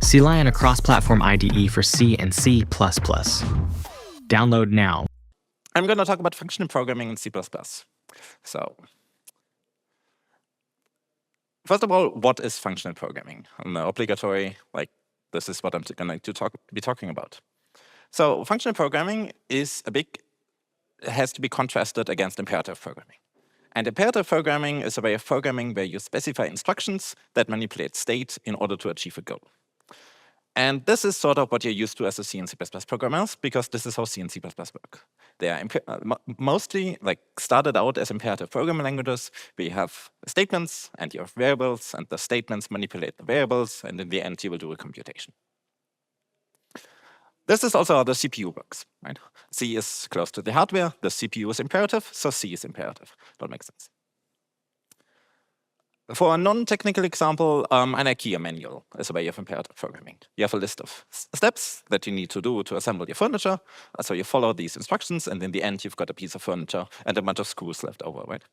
CLion, a cross-platform IDE for C and C++. Download now. I'm going to talk about functional programming in C++. So, first of all, what is functional programming? And obligatory, this is what I'm going to be talking about. So, functional programming has to be contrasted against imperative programming. And imperative programming is a way of programming where you specify instructions that manipulate state in order to achieve a goal. And this is sort of what you're used to as a C and C++ programmers, because this is how C and C++ work. They are mostly started out as imperative programming languages. We have statements and you have variables, and the statements manipulate the variables, and in the end you will do a computation. This is also how the CPU works, right? C is close to the hardware, the CPU is imperative, so C is imperative. That makes sense. For a non-technical example, an IKEA manual is a way of imperative programming. You have a list of steps that you need to do to assemble your furniture. So you follow these instructions, and in the end, you've got a piece of furniture and a bunch of screws left over, right?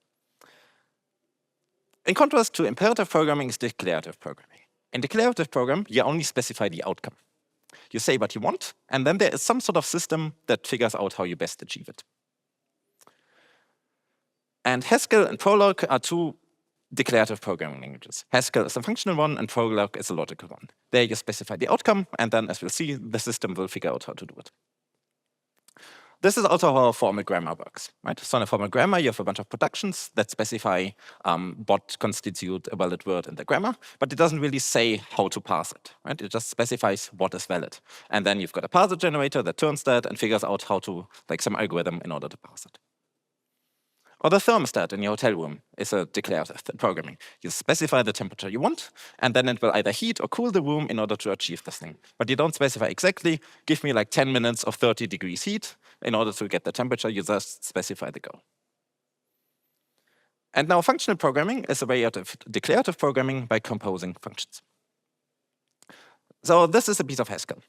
In contrast to imperative programming is declarative programming. In declarative program, you only specify the outcome. You say what you want, and then there is some sort of system that figures out how you best achieve it. And Haskell and Prolog are two declarative programming languages. Haskell is a functional one, and Prolog is a logical one. There you specify the outcome, and then, as we'll see, the system will figure out how to do it. This is also how a formal grammar works, right? So in a formal grammar, you have a bunch of productions that specify what constitute a valid word in the grammar, but it doesn't really say how to parse it, right? It just specifies what is valid. And then you've got a parser generator that turns that and figures out how to, some algorithm in order to parse it. Or the thermostat in your hotel room is a declarative programming. You specify the temperature you want, and then it will either heat or cool the room in order to achieve this thing. But you don't specify exactly, give me 10 minutes of 30 degrees heat. In order to get the temperature, you just specify the goal. And now functional programming is a way of declarative programming by composing functions. So this is a piece of Haskell.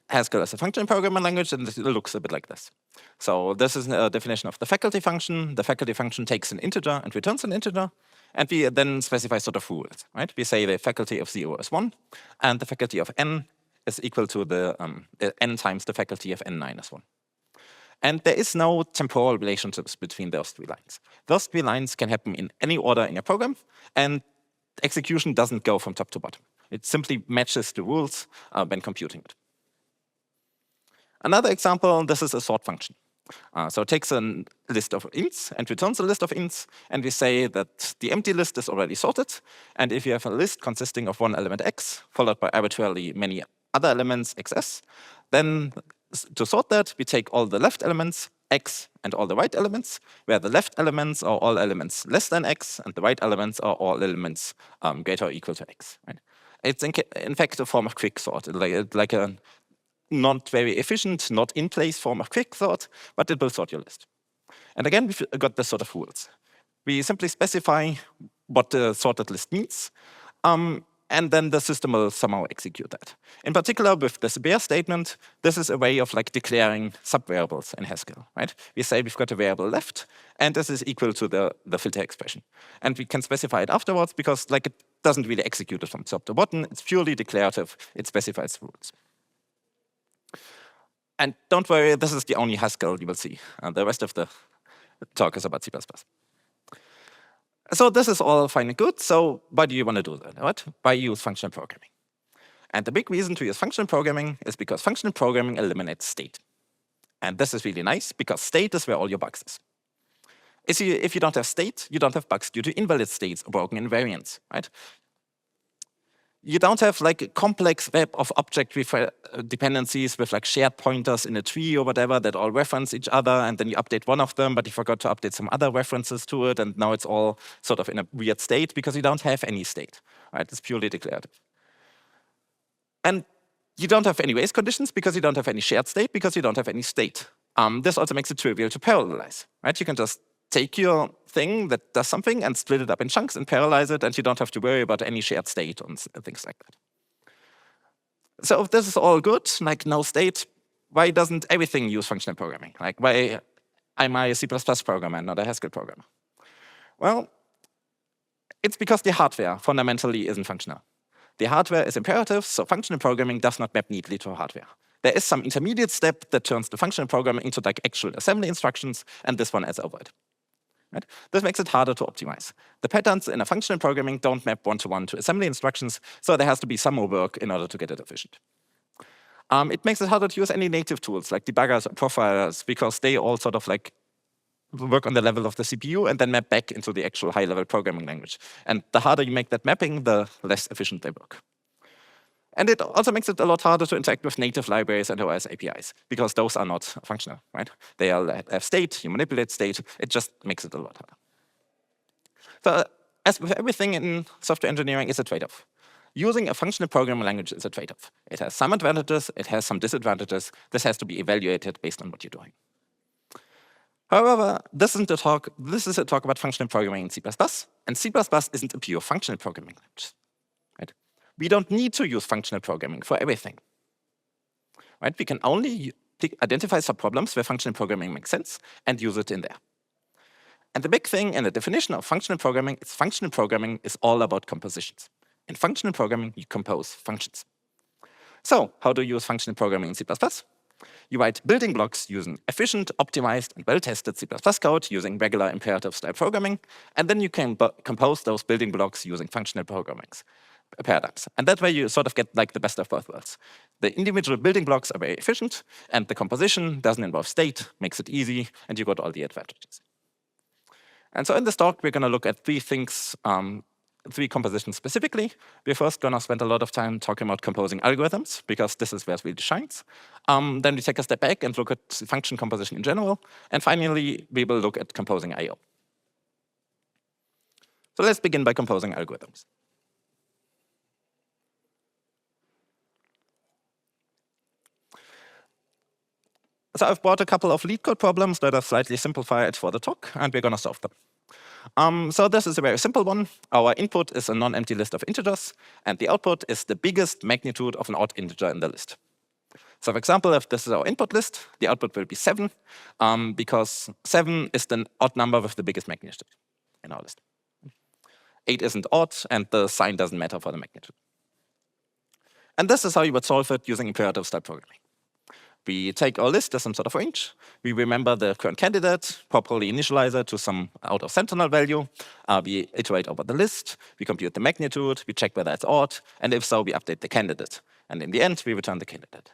Haskell is a functional programming language, and it looks a bit like this. So this is a definition of the faculty function. The faculty function takes an integer and returns an integer, and we then specify sort of rules, right? We say the faculty of 0 is 1, and the faculty of n is equal to the n times the faculty of n9 is 1. And there is no temporal relationships between those three lines. Those three lines can happen in any order in your program, and execution doesn't go from top to bottom. It simply matches the rules when computing it. Another example, this is a sort function. So it takes a list of ints and returns a list of ints, and we say that the empty list is already sorted, and if you have a list consisting of one element x, followed by arbitrarily many other elements xs, then to sort that, we take all the left elements, x, and all the right elements, where the left elements are all elements less than x, and the right elements are all elements greater or equal to x. Right? It's in fact a form of quicksort, like a not very efficient, not in place form of quicksort, but it will sort your list. And again, we've got this sort of rules. We simply specify what the sorted list means, and then the system will somehow execute that. In particular, with this bare statement, this is a way of declaring subvariables in Haskell, right? We say we've got a variable left, and this is equal to the filter expression. And we can specify it afterwards because it doesn't really execute it from top to bottom. It's purely declarative. It specifies rules. And don't worry, this is the only Haskell you will see. The rest of the talk is about C++. So this is all fine and good. So why do you want to do that? Right? Why use functional programming? And the big reason to use functional programming is because functional programming eliminates state. And this is really nice because state is where all your bugs is. If you don't have state, you don't have bugs due to invalid states or broken invariants, right? You don't have a complex web of object dependencies with shared pointers in a tree or whatever that all reference each other, and then you update one of them, but you forgot to update some other references to it, and now it's all sort of in a weird state because you don't have any state, right? It's purely declarative. And you don't have any race conditions because you don't have any shared state because you don't have any state. This also makes it trivial to parallelize, right? You can just take your thing that does something and split it up in chunks and parallelize it, and you don't have to worry about any shared state and things like that. So if this is all good, no state, why doesn't everything use functional programming? Why am I a C++ programmer, not a Haskell programmer? Well, it's because the hardware fundamentally isn't functional. The hardware is imperative, so functional programming does not map neatly to hardware. There is some intermediate step that turns the functional programming into like actual assembly instructions, and this one is avoided. Right? This makes it harder to optimize. The patterns in a functional programming don't map one-to-one to assembly instructions, so there has to be some more work in order to get it efficient. It makes it harder to use any native tools like debuggers or profilers because they all sort of like work on the level of the CPU and then map back into the actual high-level programming language. And the harder you make that mapping, the less efficient they work. And it also makes it a lot harder to interact with native libraries and OS APIs because those are not functional, right? They have state, you manipulate state, it just makes it a lot harder. So as with everything in software engineering, it's a trade-off. Using a functional programming language is a trade-off. It has some advantages, it has some disadvantages. This has to be evaluated based on what you're doing. However, this is a talk about functional programming in C++, and C++ isn't a pure functional programming language. Right? We don't need to use functional programming for everything. Right? We can only identify subproblems where functional programming makes sense and use it in there. And the big thing in the definition of functional programming is all about compositions. In functional programming, you compose functions. So how do you use functional programming in C++? You write building blocks using efficient, optimized, and well-tested C++ code using regular imperative-style programming, and then you can compose those building blocks using functional paradigms. And that way you sort of get like the best of both worlds. The individual building blocks are very efficient, and the composition doesn't involve state, makes it easy, and you got all the advantages. And so in this talk, we're going to look at three things, three compositions specifically. We're first going to spend a lot of time talking about composing algorithms, because this is where it really shines. Then we take a step back and look at function composition in general. And finally, we will look at composing I/O. So let's begin by composing algorithms. So I've brought a couple of lead code problems that are slightly simplified for the talk, and we're going to solve them. So this is a very simple one. Our input is a non-empty list of integers, and the output is the biggest magnitude of an odd integer in the list. So for example, if this is our input list, the output will be 7, because 7 is the odd number with the biggest magnitude in our list. 8 isn't odd, and the sign doesn't matter for the magnitude. And this is how you would solve it using imperative-style programming. We take our list as some sort of range. We remember the current candidate, properly initialize it to some out-of-sentinel value. We iterate over the list. We compute the magnitude. We check whether it's odd. And if so, we update the candidate. And in the end, we return the candidate.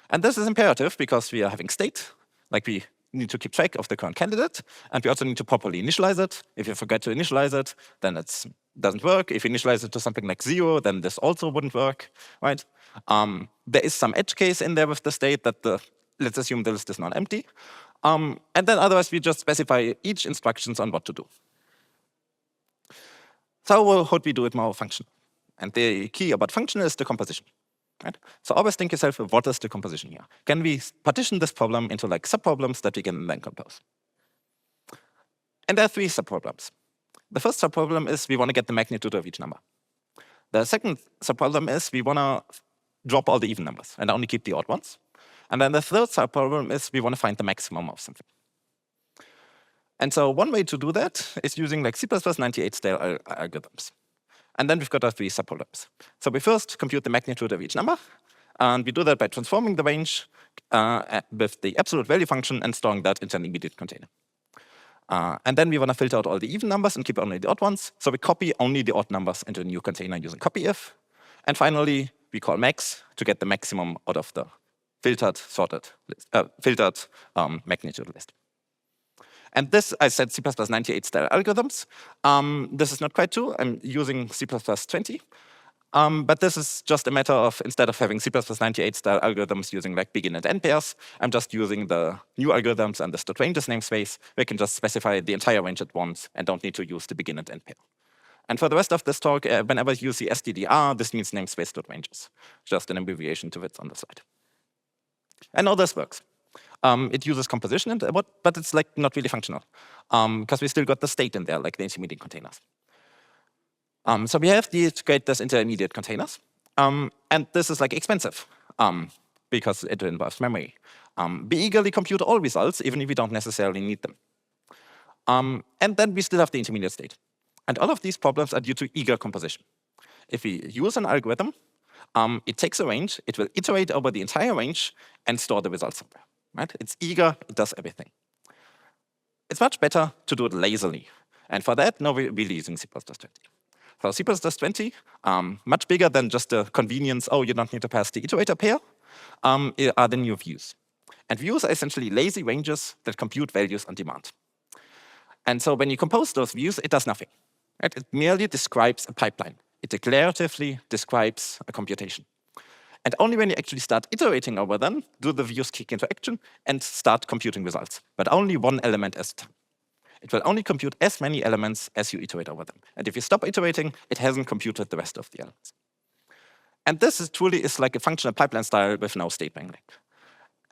And this is imperative because we are having state. Like we need to keep track of the current candidate. And we also need to properly initialize it. If you forget to initialize it, then it doesn't work. If you initialize it to something like 0, then this also wouldn't work, right? There is some edge case in there with the state that let's assume the list is non-empty. And then otherwise, we just specify each instructions on what to do. So how would we do it more functional? And the key about functional is the composition. Right? So always think yourself, what is the composition here? Can we partition this problem into like subproblems that we can then compose? And there are 3 subproblems. The first subproblem is we want to get the magnitude of each number. The second subproblem is we want to drop all the even numbers and only keep the odd ones. And then the third subproblem is we want to find the maximum of something. And so one way to do that is using like C++98 style algorithms. And then we've got our 3 subproblems. So we first compute the magnitude of each number. And we do that by transforming the range with the absolute value function and storing that into an immediate container. And then we want to filter out all the even numbers and keep only the odd ones. So we copy only the odd numbers into a new container using copyif. And finally, we call max to get the maximum out of the filtered magnitude list. And this, I said C++98 style algorithms. This is not quite true. I'm using C++20. But this is just a matter of, instead of having C++98 style algorithms using like begin and end pairs, I'm just using the new algorithms and the stored ranges namespace. We can just specify the entire range at once and don't need to use the begin and end pair. And for the rest of this talk, whenever you see stdr, this means namespace stored ranges. Just an abbreviation to what's on the slide. And now this works. It uses composition, but it's like not really functional, because we still got the state in there, like the intermediate containers. So we have to create this intermediate containers. And this is like expensive because it involves memory. We eagerly compute all results, even if we don't necessarily need them. And then we still have the intermediate state. And all of these problems are due to eager composition. if we use an algorithm, it takes a range, it will iterate over the entire range and store the results somewhere. Right? It's eager, it does everything. It's much better to do it lazily. And for that, now we're really using C++20. So C++20, much bigger than just the convenience, oh, you don't need to pass the iterator pair, are the new views. And views are essentially lazy ranges that compute values on demand. And so when you compose those views, it does nothing. Right? It merely describes a pipeline. It declaratively describes a computation. And only when you actually start iterating over them do the views kick into action and start computing results, but only one element at a time. It will only compute as many elements as you iterate over them. And if you stop iterating, it hasn't computed the rest of the elements. And this truly is like a functional pipeline style with no state wrangling.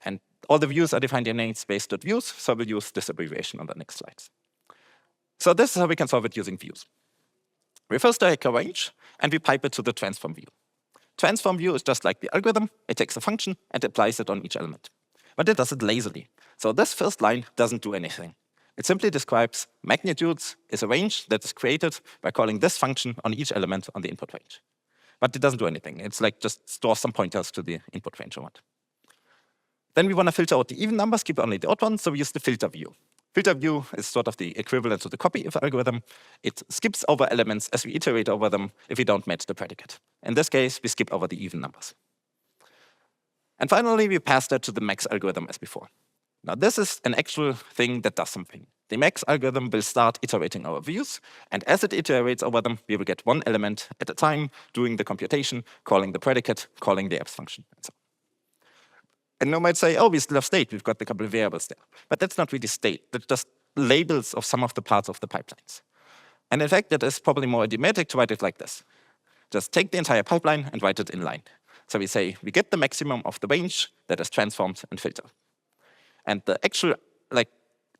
And all the views are defined in namespace.views, so we'll use this abbreviation on the next slides. So this is how we can solve it using views. We first take a range, and we pipe it to the transform view. Transform view is just like the algorithm. It takes a function and applies it on each element. But it does it lazily. So this first line doesn't do anything. It simply describes magnitudes is a range that is created by calling this function on each element on the input range. But it doesn't do anything. It's like just store some pointers to the input range or what. Then we want to filter out the even numbers, keep only the odd ones, so we use the filter view. Filter view is sort of the equivalent to the copy of algorithm. It skips over elements as we iterate over them if we don't match the predicate. In this case, we skip over the even numbers. And finally, we pass that to the max algorithm as before. Now, this is an actual thing that does something. The max algorithm will start iterating our views, and as it iterates over them, we will get one element at a time, doing the computation, calling the predicate, calling the apps function, and so on. And you might say, oh, we still have state, we've got the couple of variables there. But that's not really state, that's just labels of some of the parts of the pipelines. And in fact, it is probably more idiomatic to write it like this. Just take the entire pipeline and write it in line. So we say, we get the maximum of the range that is transformed and filtered. And the actual, like,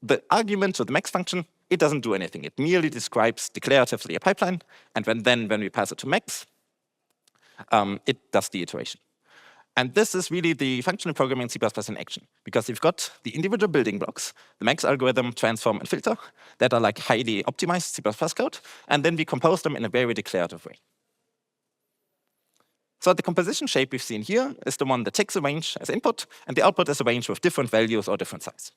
the argument to the max function, it doesn't do anything. It merely describes declaratively a pipeline, and when we pass it to max, it does the iteration. And this is really the functional programming in C++ in action, because you've got the individual building blocks, the max algorithm, transform, and filter, that are like highly optimized C++ code, and then we compose them in a very declarative way. So the composition shape we've seen here is the one that takes a range as input, and the output is a range with different values or different size.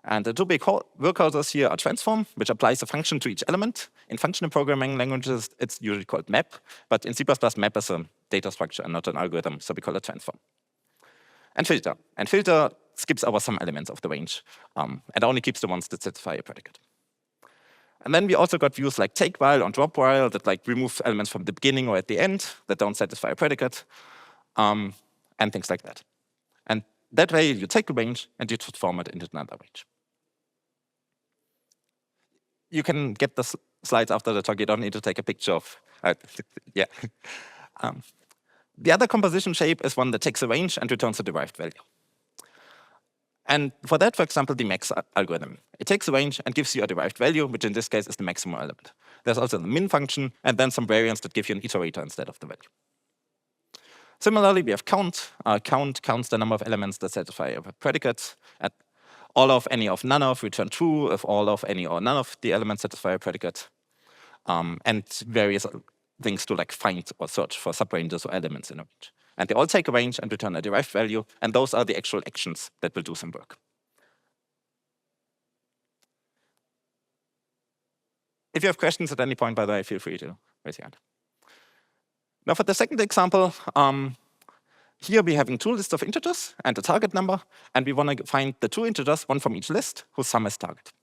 And the two big workhorses here are transform, which applies a function to each element. In functional programming languages, it's usually called map, but in C++, map is a data structure and not an algorithm, so we call it transform. And filter skips over some elements of the range, and only keeps the ones that satisfy a predicate. And then we also got views like take while and drop while that like remove elements from the beginning or at the end that don't satisfy a predicate, and things like that. And that way you take a range and you transform it into another range. You can get the slides after the talk. You don't need to take a picture of, yeah. The other composition shape is one that takes a range and returns a derived value. And for that, for example, the max algorithm. It takes a range and gives you a derived value, which in this case is the maximum element. There's also the min function, and then some variants that give you an iterator instead of the value. Similarly, we have count. Count counts the number of elements that satisfy a predicate. At all of, any of, none of, return true if all of, any, or none of the elements satisfy a predicate. And various things to like find or search for subranges or elements in a range. And they all take a range and return a derived value, and those are the actual actions that will do some work. If you have questions at any point, by the way, feel free to raise your hand. Now for the second example, here we're having two lists of integers and a target number, and we want to find the two integers, one from each list, whose sum is target.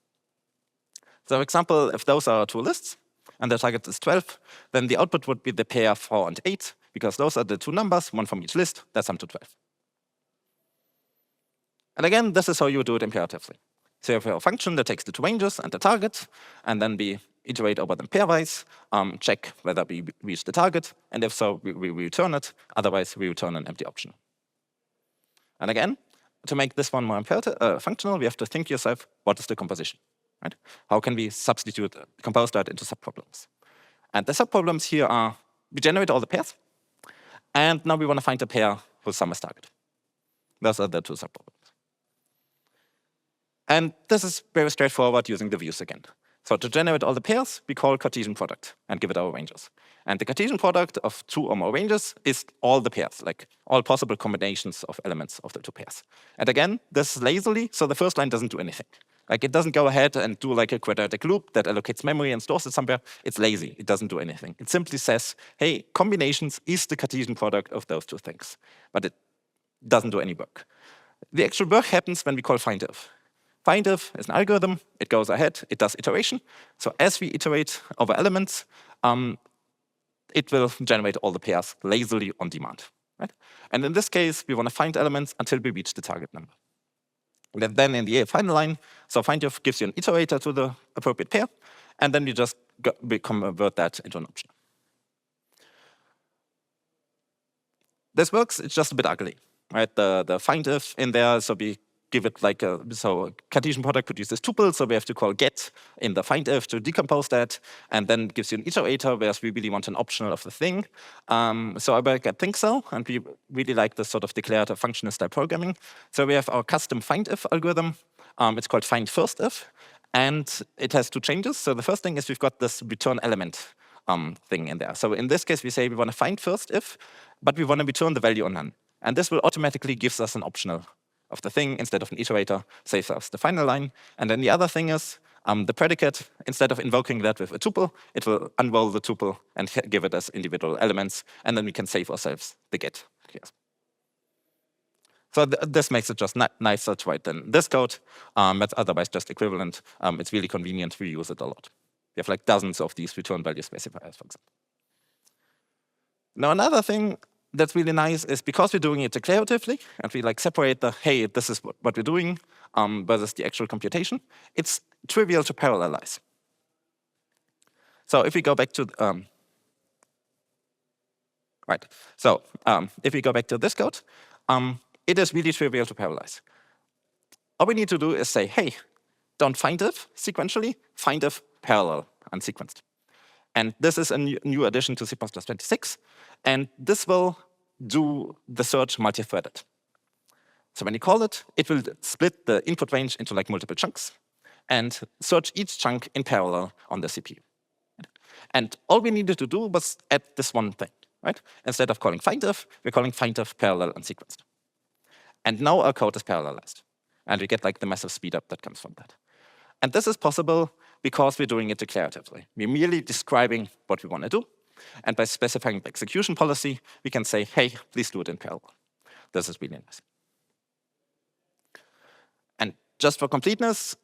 So for example, if those are two lists, and the target is 12, then the output would be the pair 4 and 8, because those are the two numbers, one from each list, that sum to 12. And again, this is how you do it imperatively. So you have a function that takes the two ranges and the target, and then we iterate over them pairwise, check whether we reach the target, and if so, we return it. Otherwise, we return an empty option. And again, to make this one more functional, we have to think yourself, what is the composition? Right? How can we compose that into subproblems? And the subproblems here are, we generate all the pairs, and now we want to find a pair whose sum is target. Those are the two subproblems. And this is very straightforward using the views again. So to generate all the pairs, we call Cartesian product and give it our ranges. And the Cartesian product of 2 or more ranges is all the pairs, like all possible combinations of elements of the 2 pairs. And again, this is lazily, so the first line doesn't do anything. Like it doesn't go ahead and do like a quadratic loop that allocates memory and stores it somewhere. It's lazy, it doesn't do anything. It simply says, hey, combinations is the Cartesian product of those 2 things. But it doesn't do any work. The actual work happens when we call findIf. FindIf is an algorithm. It goes ahead. It does iteration. So as we iterate over elements, it will generate all the pairs lazily on demand. Right? And in this case, we want to find elements until we reach the target number. And then in the final line, so findIf gives you an iterator to the appropriate pair, and then we just convert that into an option. This works. It's just a bit ugly. Right? The findIf in there, so we give it like a, so Cartesian product produces tuples, so we have to call get in the findIf to decompose that, and then it gives you an iterator, whereas we really want an optional of the thing. So I work at ThinkCell, and we really like this sort of declarative functional style programming. So we have our custom findIf algorithm. It's called find first if, and it has 2 changes. So the first thing is we've got this return element thing in there. So in this case, we say we want to find first if, but we want to return the value on none. And this will automatically give us an optional of the thing instead of an iterator, saves us the final line. And then the other thing is the predicate, instead of invoking that with a tuple, it will unroll the tuple and give it as individual elements, and then we can save ourselves the get. Yes. So this makes it just nicer to write than this code. That's otherwise just equivalent. It's really convenient. We use it a lot. We have like dozens of these return value specifiers, for example. Now another thing that's really nice is because we're doing it declaratively, and we like separate the, hey, this is what we're doing versus the actual computation, it's trivial to parallelize. So if we go back to, right, so if we go back to this code, it is really trivial to parallelize. All we need to do is say, hey, don't findIf sequentially, findIf parallel unsequenced. And this is a new addition to C++ 26. And this will do the search multi-threaded. So when you call it, it will split the input range into like multiple chunks and search each chunk in parallel on the CPU. And all we needed to do was add this one thing, right? Instead of calling findIf, we're calling findIf parallel unsequenced. And now our code is parallelized. And we get like the massive speed up that comes from that. And this is possible because we're doing it declaratively. We're merely describing what we want to do. And by specifying the execution policy, we can say, hey, please do it in parallel. This is really nice. And just for completeness,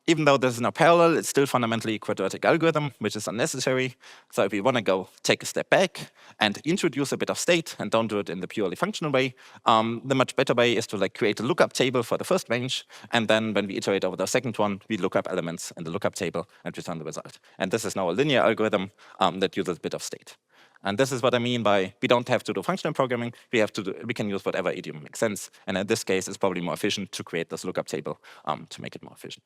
even though this is now parallel, it's still fundamentally a quadratic algorithm, which is unnecessary. So if we want to go take a step back and introduce a bit of state and don't do it in the purely functional way, the much better way is to like create a lookup table for the first range. And then when we iterate over the second one, we look up elements in the lookup table and return the result. And this is now a linear algorithm that uses a bit of state. And this is what I mean by we don't have to do functional programming. We can use whatever idiom makes sense. And in this case, it's probably more efficient to create this lookup table to make it more efficient.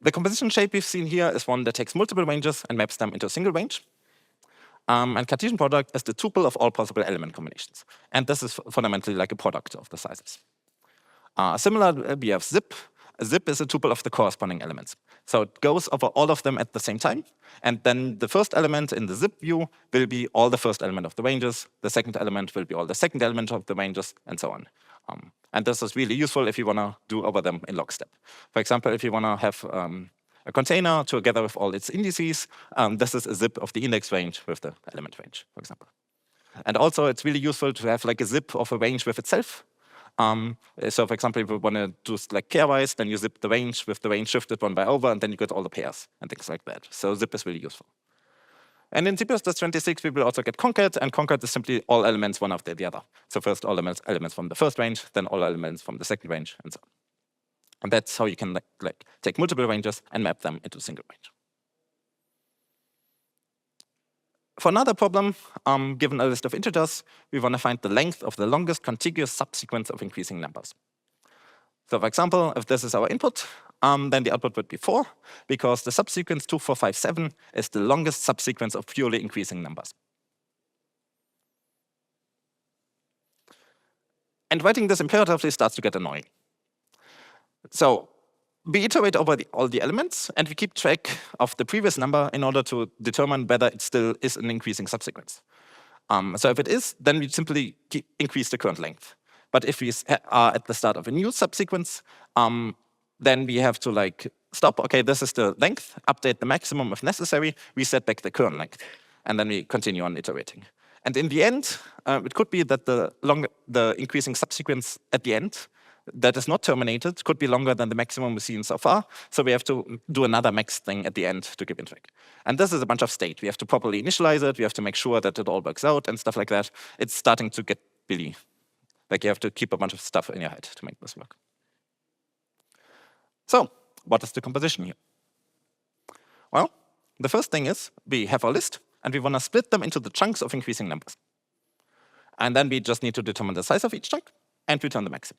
The composition shape we've seen here is one that takes multiple ranges and maps them into a single range. And Cartesian product is the tuple of all possible element combinations. And this is fundamentally like a product of the sizes. Similar, we have zip. Zip is a tuple of the corresponding elements. So it goes over all of them at the same time. And then the first element in the zip view will be all the first element of the ranges. The second element will be all the second element of the ranges, and so on. And this is really useful if you want to do over them in lockstep. For example, if you want to have a container together with all its indices, this is a zip of the index range with the element range, for example. And also, it's really useful to have like a zip of a range with itself. So for example, if you want to do like pairwise, then you zip the range with the range shifted one by over, and then you get all the pairs and things like that. So zip is really useful. And in C++ 26, we will also get concat, and concat is simply all elements one after the other. So first all elements from the first range, then all elements from the second range, and so on. And that's how you can like take multiple ranges and map them into a single range. For another problem, given a list of integers, we want to find the length of the longest contiguous subsequence of increasing numbers. So for example, if this is our input, then the output would be 4, because the subsequence 2, 4, 5, 7 is the longest subsequence of purely increasing numbers. And writing this imperatively starts to get annoying. So we iterate over all the elements, and we keep track of the previous number in order to determine whether it still is an increasing subsequence. So if it is, then we simply increase the current length. But if we are at the start of a new subsequence, then we have to like stop. OK, this is the length, update the maximum if necessary, reset back the current length, and then we continue on iterating. And in the end, it could be that the increasing subsequence at the end that is not terminated could be longer than the maximum we've seen so far. So we have to do another max thing at the end to keep in track. And this is a bunch of state. We have to properly initialize it. We have to make sure that it all works out and stuff like that. It's starting to get really, like you have to keep a bunch of stuff in your head to make this work. So what is the composition here? Well, the first thing is we have our list, and we want to split them into the chunks of increasing numbers. And then we just need to determine the size of each chunk and return the maximum.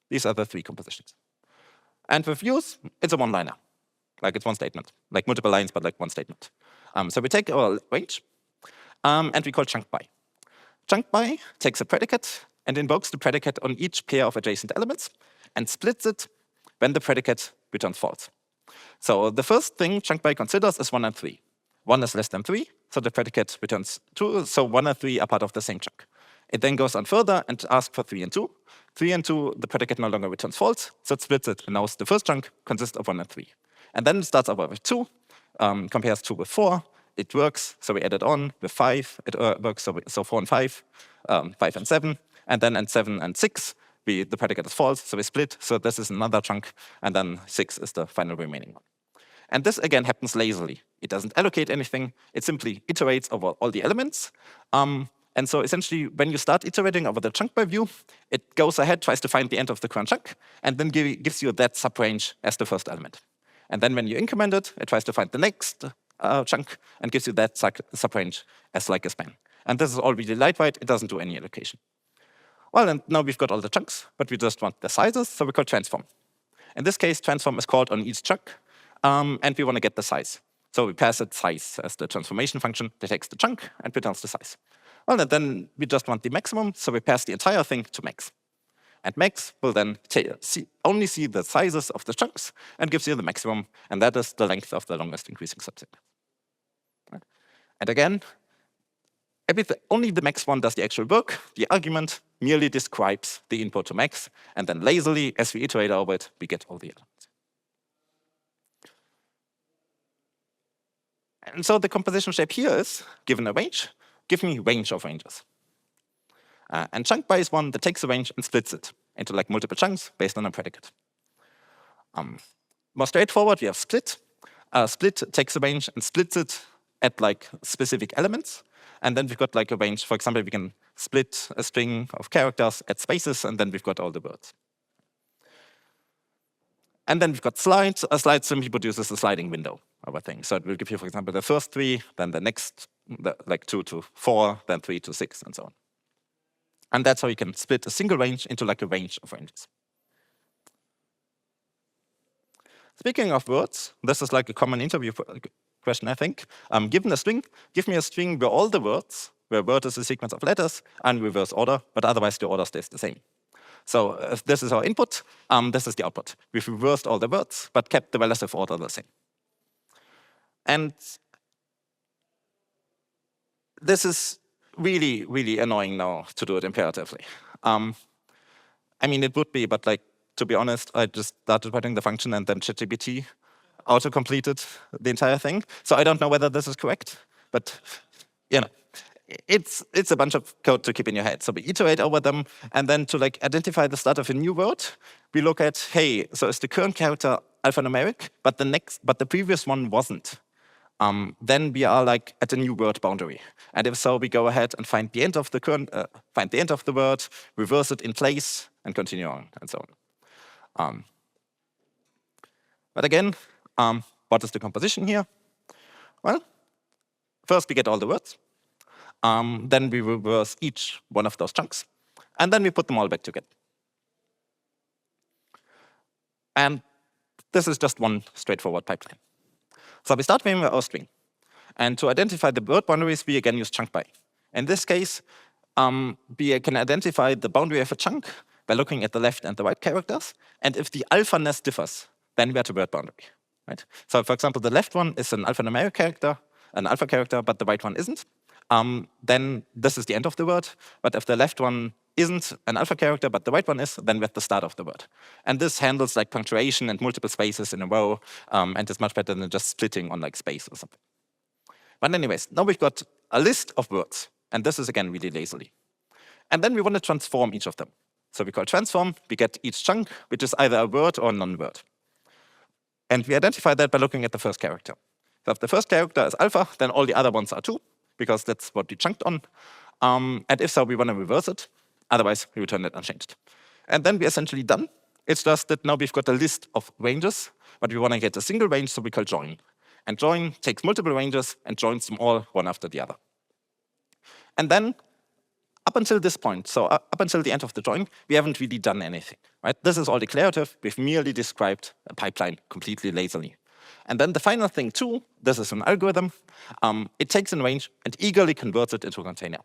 These are the three compositions. And with views, it's a one-liner. Like it's one statement, like multiple lines, but like one statement. So we take our range, and we call chunk by. Chunk by takes a predicate and invokes the predicate on each pair of adjacent elements and splits it when the predicate returns false. So the first thing chunk by considers is 1 and 3. 1 is less than 3, so the predicate returns 2, so 1 and 3 are part of the same chunk. It then goes on further and asks for 3 and 2. 3 and 2, the predicate no longer returns false, so it splits it. And now the first chunk consists of 1 and 3. And then it starts over with 2, compares 2 with 4. It works, so we add it on. With 5, it works, so 4 and 5, 5 and 7. And then at 7 and 6, the predicate is false, so we split. So this is another chunk, and then 6 is the final remaining one. And this, again, happens lazily. It doesn't allocate anything. It simply iterates over all the elements. And so essentially, when you start iterating over the chunk by view, it goes ahead, tries to find the end of the current chunk, and then gives you that subrange as the first element. And then when you increment it, it tries to find the next chunk and gives you that subrange as like a span. And this is all really lightweight. It doesn't do any allocation. Well, and now we've got all the chunks, but we just want the sizes, so we call transform. In this case, transform is called on each chunk, and we want to get the size. So we pass it size as the transformation function that takes the chunk and returns the size. Well, and then we just want the maximum, so we pass the entire thing to max. And max will then only see the sizes of the chunks and gives you the maximum, and that is the length of the longest increasing subset. Right? And again, only the max one does the actual work. The argument merely describes the input to max, and then lazily, as we iterate over it, we get all the elements. And so the composition shape here is, given a range, give me range of ranges. And chunk by is one that takes a range and splits it into like multiple chunks based on a predicate. More straightforward, we have split. Split takes a range and splits it at like specific elements. And then we've got like a range. For example, we can split a string of characters at spaces, and then we've got all the words. And then we've got slides. A slide simply produces a sliding window of a thing. So it will give you, for example, the first 3, then the next, like 2 to 4, then 3 to 6, and so on. And that's how you can split a single range into like a range of ranges. Speaking of words, this is like a common interview question, I think. Given a string, give me a string where all the words, where word is a sequence of letters, are in reverse order, but otherwise the order stays the same. So if this is our input, this is the output. We've reversed all the words, but kept the relative order the same. And this is really, really annoying now to do it imperatively. I mean, it would be, but like, to be honest, I just started writing the function and then ChatGPT auto-completed the entire thing. So I don't know whether this is correct, but you know, it's a bunch of code to keep in your head. So we iterate over them, and then to like identify the start of a new word, we look at, hey, so is the current character alphanumeric, but the previous one wasn't. Then we are like at a new word boundary, and if so, we go ahead and find the end of the find the end of the word, reverse it in place, and continue on, and so on. But again, what is the composition here? Well, first we get all the words, then we reverse each one of those chunks, and then we put them all back together. And this is just one straightforward pipeline. So we start with our string. And to identify the word boundaries, we again use chunk by. In this case, we can identify the boundary of a chunk by looking at the left and the right characters. And if the alphaness differs, then we're at a word boundary, right? So for example, the left one is an alphanumeric character, an alpha character, but the right one isn't. Then this is the end of the word. But if the left one isn't an alpha character, but the right one is, then we're at the start of the word. And this handles like punctuation and multiple spaces in a row, and is much better than just splitting on like space or something. But anyways, now we've got a list of words, and this is again really lazily. And then we want to transform each of them. So we call transform, we get each chunk, which is either a word or a non-word. And we identify that by looking at the first character. So if the first character is alpha, then all the other ones are 2, because that's what we chunked on. And if so, we want to reverse it. Otherwise, we return it unchanged. And then we're essentially done. It's just that now we've got a list of ranges, but we want to get a single range, so we call join. And join takes multiple ranges and joins them all one after the other. And then, up until this point, so up until the end of the join, we haven't really done anything, right? This is all declarative. We've merely described a pipeline completely lazily. And then the final thing too, this is an algorithm. It takes a range and eagerly converts it into a container.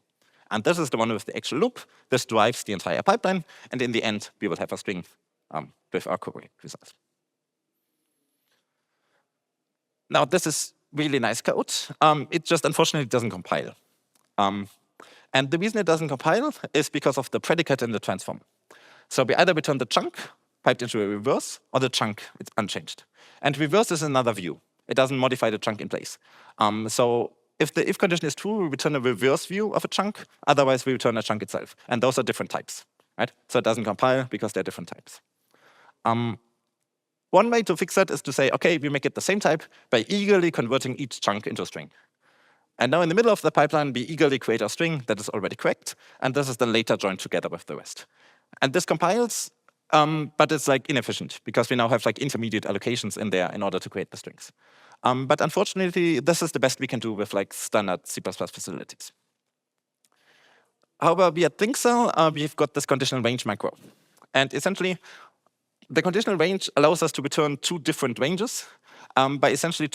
And this is the one with the actual loop. This drives the entire pipeline. And in the end, we will have a string with our query results. Now, this is really nice code. It just unfortunately doesn't compile. And the reason it doesn't compile is because of the predicate in the transform. So we either return the chunk piped into a reverse, or the chunk is unchanged. And reverse is another view. It doesn't modify the chunk in place. So if the if condition is true, we return a reverse view of a chunk. Otherwise, we return a chunk itself. And those are different types, right? So it doesn't compile because they're different types. One way to fix that is to say, OK, we make it the same type by eagerly converting each chunk into a string. And now in the middle of the pipeline, we eagerly create a string that is already correct. And this is then later joined together with the rest. And this compiles, but it's like inefficient because we now have like intermediate allocations in there in order to create the strings. But unfortunately, this is the best we can do with like standard C++ facilities. However, we at ThinkCell, we've got this conditional range macro. And essentially, the conditional range allows us to return 2 different ranges by essentially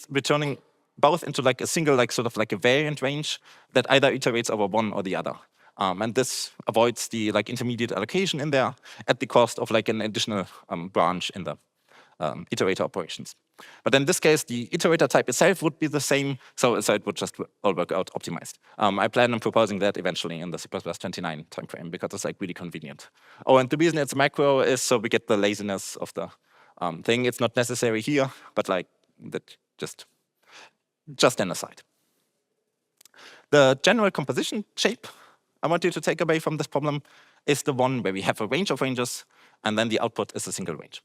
returning both into like a single, like sort of like a variant range that either iterates over one or the other. And this avoids the like intermediate allocation in there at the cost of like an additional branch in the iterator operations. But in this case, the iterator type itself would be the same, so it would just all work out optimized. I plan on proposing that eventually in the C++ 29 timeframe because it's like really convenient. Oh, and the reason it's macro is so we get the laziness of the thing. It's not necessary here, but like that just an aside. The general composition shape I want you to take away from this problem is the one where we have a range of ranges, and then the output is a single range.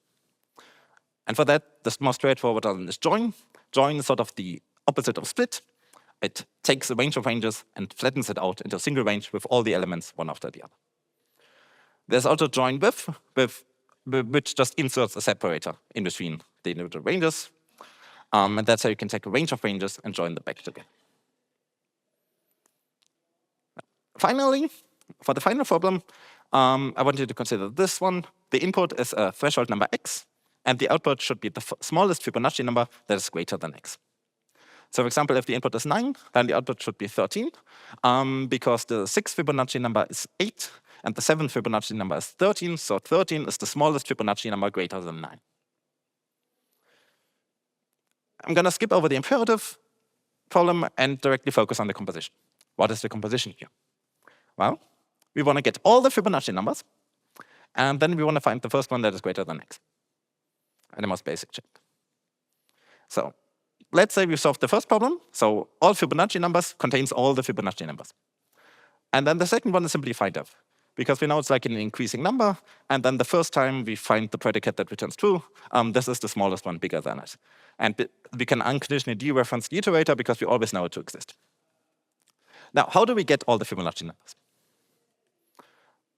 And for that, the most straightforward one is join. Join is sort of the opposite of split. It takes a range of ranges and flattens it out into a single range with all the elements one after the other. There's also join with which just inserts a separator in between the individual ranges. And that's how you can take a range of ranges and join them back together. Finally, for the final problem, I want you to consider this one. The input is a threshold number x, and the output should be the smallest Fibonacci number that is greater than x. So for example, if the input is 9, then the output should be 13, because the 6th Fibonacci number is 8, and the 7th Fibonacci number is 13, so 13 is the smallest Fibonacci number greater than 9. I'm going to skip over the imperative problem and directly focus on the composition. What is the composition here? Well, we want to get all the Fibonacci numbers, and then we want to find the first one that is greater than x. And the most basic check. So let's say we solved the first problem. So all Fibonacci numbers contains all the Fibonacci numbers. And then the second one is simply find f, because we know it's like an increasing number, and then the first time we find the predicate that returns true, this is the smallest one bigger than it. And we can unconditionally dereference the iterator because we always know it to exist. Now, how do we get all the Fibonacci numbers?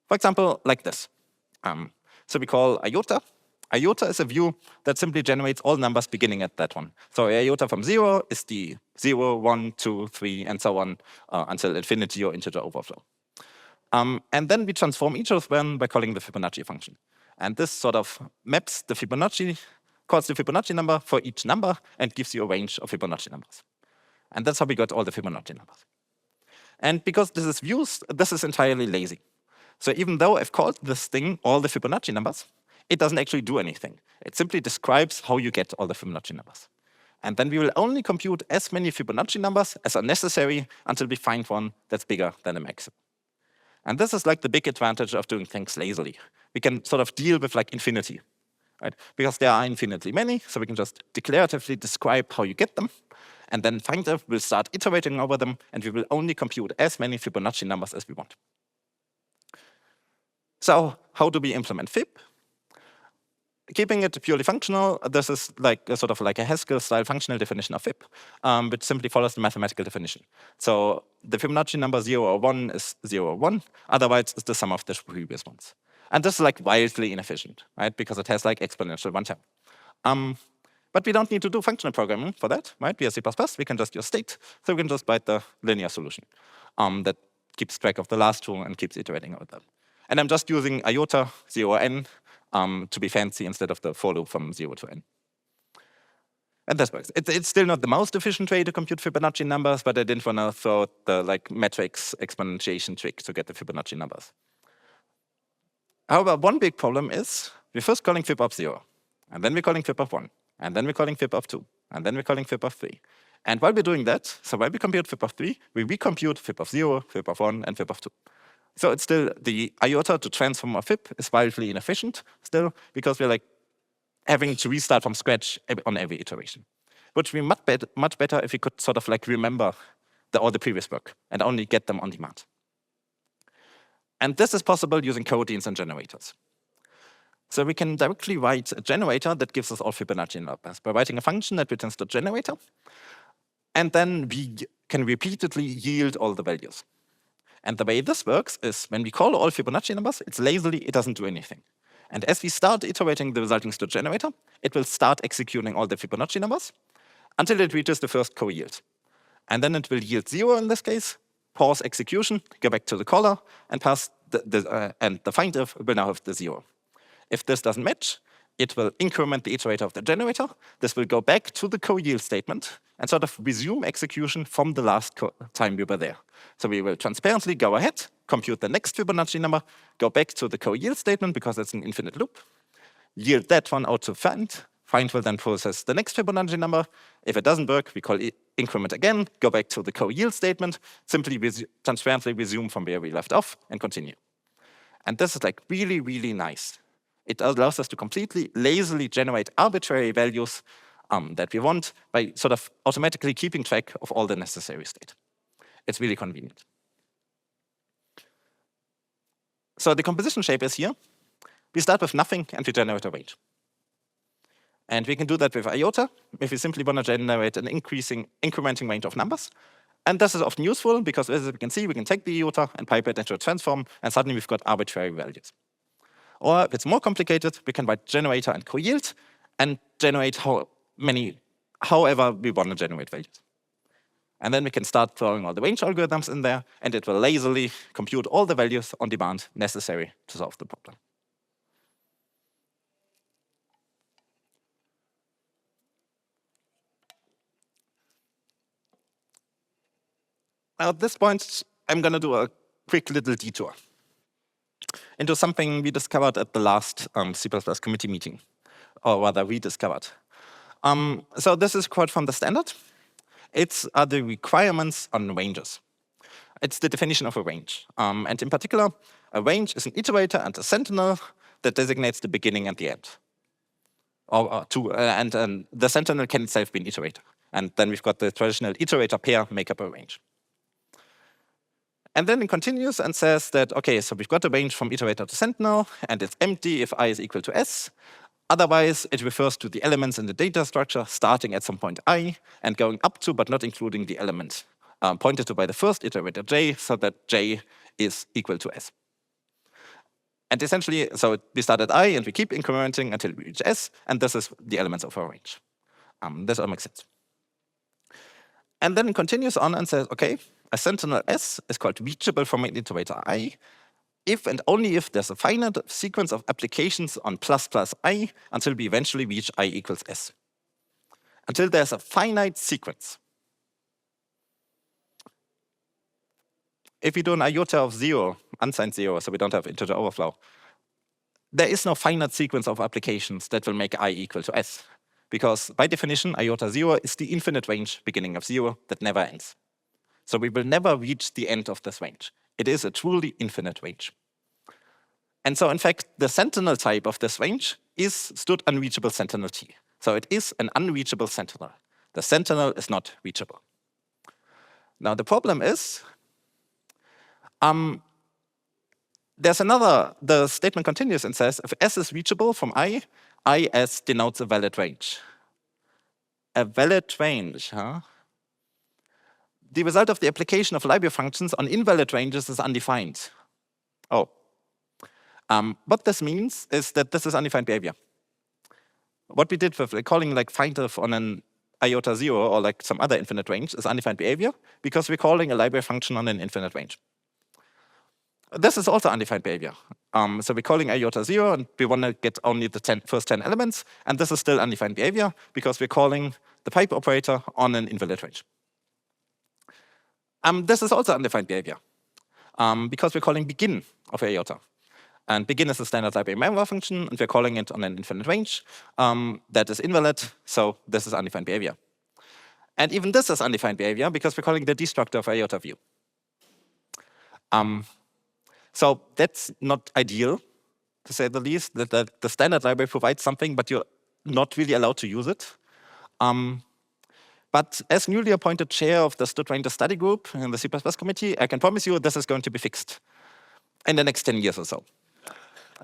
For example, like this. So we call iota. Iota is a view that simply generates all numbers beginning at that one. So iota from 0 is the 0, 1, 2, 3, and so on until infinity or integer overflow. And then we transform each of them by calling the Fibonacci function. And this sort of maps the Fibonacci, calls the Fibonacci number for each number, and gives you a range of Fibonacci numbers. And that's how we got all the Fibonacci numbers. And because this is views, this is entirely lazy. So even though I've called this thing all the Fibonacci numbers, it doesn't actually do anything. It simply describes how you get all the Fibonacci numbers. And then we will only compute as many Fibonacci numbers as are necessary until we find one that's bigger than the maximum. And this is like the big advantage of doing things lazily. We can sort of deal with like infinity, right? Because there are infinitely many, so we can just declaratively describe how you get them. And then findif will start iterating over them, and we will only compute as many Fibonacci numbers as we want. So how do we implement fib? Keeping it purely functional, this is like a sort of like a Haskell-style functional definition of fib, which simply follows the mathematical definition. So the Fibonacci number 0 or 1 is 0 or 1. Otherwise, it's the sum of the previous ones. And this is like wildly inefficient, right? Because it has like exponential one term. But we don't need to do functional programming for that, right? We are C++, we can just use state. So we can just write the linear solution that keeps track of the last two and keeps iterating over them. And I'm just using iota 0 or n to be fancy instead of the for loop from 0 to n. And this works. It's still not the most efficient way to compute Fibonacci numbers, but I didn't want to throw the like matrix exponentiation trick to get the Fibonacci numbers. However, one big problem is we're first calling fib of 0, and then we're calling fib of 1, and then we're calling fib of 2, and then we're calling fib of 3. And while we're doing that, so while we compute fib of 3, we recompute fib of 0, fib of 1, and fib of 2. So it's still the iota to transform a fib is wildly inefficient still, because we're like having to restart from scratch on every iteration. Which would be much better if we could sort of like remember all the previous work and only get them on demand. And this is possible using coroutines and generators. So we can directly write a generator that gives us all Fibonacci numbers by writing a function that returns the generator. And then we can repeatedly yield all the values. And the way this works is when we call all Fibonacci numbers, it's lazily, it doesn't do anything. And as we start iterating the resulting state generator, it will start executing all the Fibonacci numbers until it reaches the first co-yield. And then it will yield 0 in this case, pause execution, go back to the caller, and pass and the findif will now have the 0. If this doesn't match, it will increment the iterator of the generator. This will go back to the co-yield statement and sort of resume execution from the last time we were there. So we will transparently go ahead, compute the next Fibonacci number, go back to the co-yield statement because it's an infinite loop, yield that one out to find. Find will then process the next Fibonacci number. If it doesn't work, we call increment again, go back to the co-yield statement, simply transparently resume from where we left off and continue. And this is like really, really nice. It allows us to completely lazily generate arbitrary values that we want by sort of automatically keeping track of all the necessary state. It's really convenient. So the composition shape is here. We start with nothing and we generate a range. And we can do that with iota if we simply want to generate an incrementing range of numbers. And this is often useful because, as we can see, we can take the iota and pipe it into a transform, and suddenly we've got arbitrary values. Or if it's more complicated, we can write generator and co-yield and generate however we want to generate values. And then we can start throwing all the range algorithms in there, and it will lazily compute all the values on demand necessary to solve the problem. Now at this point, I'm going to do a quick little detour into something we discovered at the last C++ committee meeting, or rather rediscovered. So this is a quote from the standard. It's the requirements on ranges. It's the definition of a range. And in particular, a range is an iterator and a sentinel that designates the beginning and the end. And the sentinel can itself be an iterator. And then we've got the traditional iterator pair make up a range. And then it continues and says that, okay, so we've got a range from iterator to sentinel, and it's empty if I is equal to s. Otherwise, it refers to the elements in the data structure starting at some point I and going up to, but not including the element pointed to by the first iterator j, so that j is equal to s. And essentially, so we start at I, and we keep incrementing until we reach s, and this is the elements of our range. This all makes sense. And then it continues on and says, okay, a sentinel S is called reachable from an iterator I if and only if there's a finite sequence of applications on ++I until we eventually reach I equals S. Until there's a finite sequence. If we do an iota of 0, unsigned 0, so we don't have integer overflow, there is no finite sequence of applications that will make I equal to S. Because by definition, iota 0 is the infinite range beginning of 0 that never ends. So we will never reach the end of this range. It is a truly infinite range. And so in fact, the sentinel type of this range is stood unreachable sentinel T. So it is an unreachable sentinel. The sentinel is not reachable. Now the problem is, the statement continues and says, if S is reachable from IS denotes a valid range. A valid range, huh? The result of the application of library functions on invalid ranges is undefined. Oh. What this means is that this is undefined behavior. What we did with calling like findif on an iota 0 or like some other infinite range is undefined behavior because we're calling a library function on an infinite range. This is also undefined behavior. So we're calling iota 0 and we want to get only the first 10 elements, and this is still undefined behavior because we're calling the pipe operator on an invalid range. This is also undefined behavior because we're calling begin of iota. And begin is a standard library member function, and we're calling it on an infinite range. That is invalid, so this is undefined behavior. And even this is undefined behavior because we're calling the destructor of iota view. So that's not ideal, to say the least, that the standard library provides something, but you're not really allowed to use it. But as newly appointed chair of the StudRanger study group in the C++ committee, I can promise you this is going to be fixed in the next 10 years or so.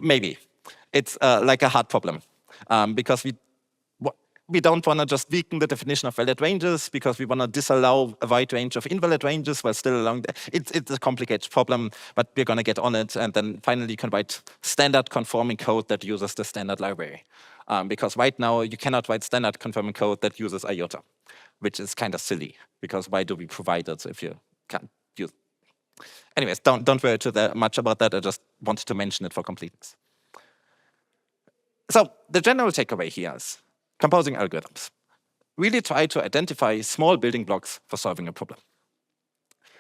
Maybe. It's like a hard problem because we don't want to just weaken the definition of valid ranges because we want to disallow a wide range of invalid ranges while still allowing it's a complicated problem, but we're going to get on it, and then finally you can write standard conforming code that uses the standard library. Because right now you cannot write standard conforming code that uses iota, which is kind of silly because why do we provide it if you can't use it? Anyways, don't worry too much about that. I just wanted to mention it for completeness. So the general takeaway here is composing algorithms. Really try to identify small building blocks for solving a problem.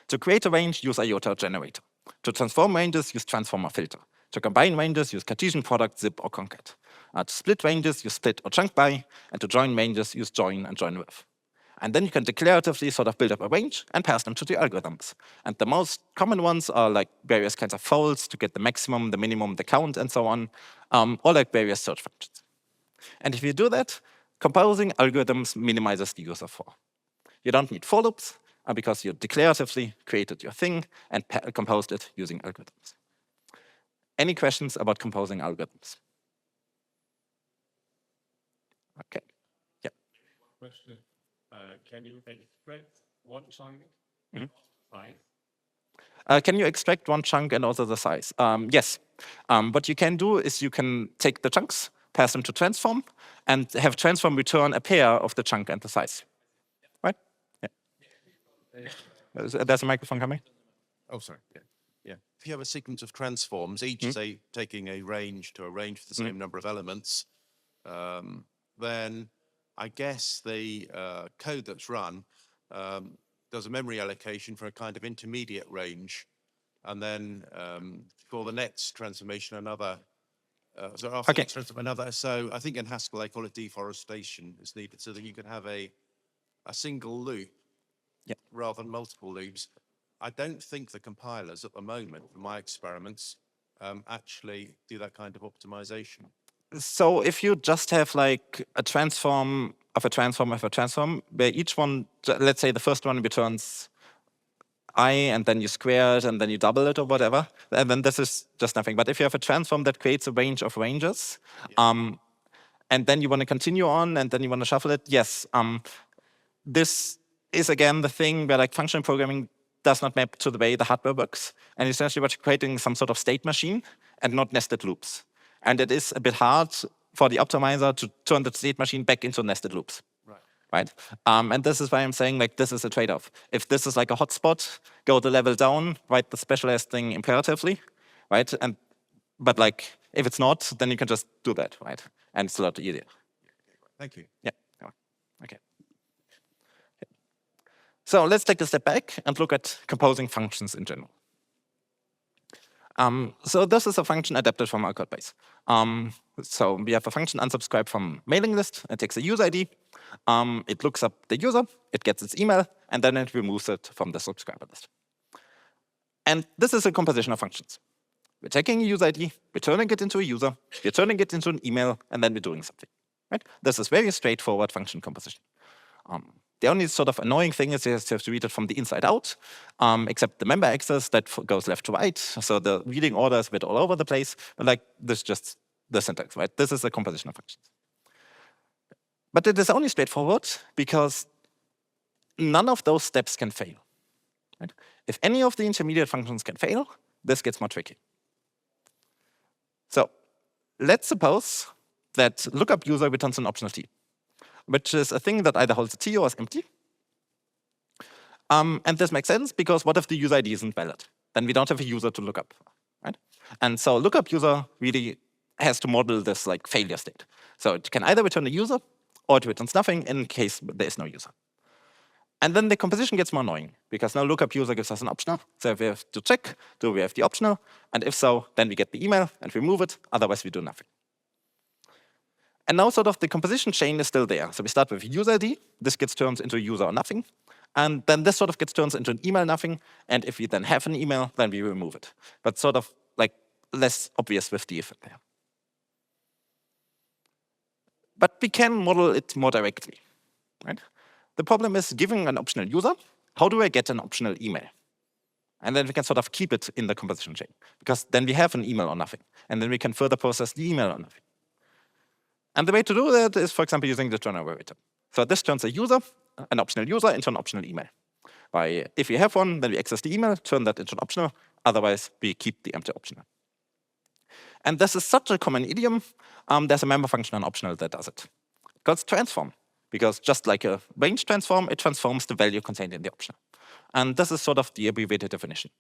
To create a range, use iota generator. To transform ranges, use transformer filter. To combine ranges, use Cartesian product, zip, or concat. To split ranges, use split or chunk by. And to join ranges, use join and join with. And then you can declaratively sort of build up a range and pass them to the algorithms. And the most common ones are like various kinds of folds to get the maximum, the minimum, the count, and so on, or like various search functions. And if you do that, composing algorithms minimizes the use of for. You don't need for loops because you declaratively created your thing and composed it using algorithms. Any questions about composing algorithms? Okay. Yeah. Question. Can you extract one chunk size? Can you extract one chunk and also the size? Yes. What you can do is you can take the chunks, pass them to transform, and have transform return a pair of the chunk and the size. Right? Yeah. There's a microphone coming. Oh, sorry. Yeah. If you have a sequence of transforms, each say taking a range to a range with the same number of elements, then I guess the code that's run does a memory allocation for a kind of intermediate range, and then for the next transformation, another. So after the next transform, another. So I think in Haskell they call it deforestation is needed, so that you can have a single loop rather than multiple loops. I don't think the compilers at the moment, for my experiments, actually do that kind of optimization. So if you just have like a transform of a transform of a transform, where each one, let's say the first one returns I, and then you square it, and then you double it or whatever, and then this is just nothing. But if you have a transform that creates a range of ranges, and then you want to continue on, and then you want to shuffle it, yes. This is again the thing where like functional programming does not map to the way the hardware works. And essentially what you're creating some sort of state machine and not nested loops. And it is a bit hard for the optimizer to turn the state machine back into nested loops. Right? And this is why I'm saying like this is a trade-off. If this is like a hotspot, go the level down, write the specialized thing imperatively, right? But like if it's not, then you can just do that, right? And it's a lot easier. Thank you. Yeah. Okay. So let's take a step back and look at composing functions in general. So this is a function adapted from our code base. So we have a function unsubscribe from mailing list. It takes a user ID. It looks up the user. It gets its email. And then it removes it from the subscriber list. And this is a composition of functions. We're taking a user ID, we're turning it into a user, we're turning it into an email, and then we're doing something. Right? This is very straightforward function composition. The only sort of annoying thing is you have to read it from the inside out, except the member access that goes left to right. So the reading order is a bit all over the place. But like this is just the syntax, right? This is a composition of functions. But it is only straightforward because none of those steps can fail. Right? If any of the intermediate functions can fail, this gets more tricky. So let's suppose that lookup user returns an optional t, which is a thing that either holds a t or is empty. And this makes sense because what if the user ID isn't valid? Then we don't have a user to look up, right? And so lookup user really has to model this like failure state. So it can either return a user or it returns nothing in case there is no user. And then the composition gets more annoying because now lookup user gives us an optional. So we have to check, do we have the optional? And if so, then we get the email and remove it. Otherwise, we do nothing. And now sort of the composition chain is still there. So we start with user ID. This gets turned into a user or nothing. And then this sort of gets turned into an email nothing. And if we then have an email, then we remove it. But sort of like less obvious with the effect there. But we can model it more directly, right? The problem is giving an optional user, how do I get an optional email? And then we can sort of keep it in the composition chain, because then we have an email or nothing. And then we can further process the email or nothing. And the way to do that is, for example, using the turn operator. So this turns a user, an optional user, into an optional email. If we have one, then we access the email, turn that into an optional. Otherwise, we keep the empty optional. And this is such a common idiom. There's a member function on optional that does it. It calls transform. Because just like a range transform, it transforms the value contained in the optional. And this is sort of the abbreviated definition.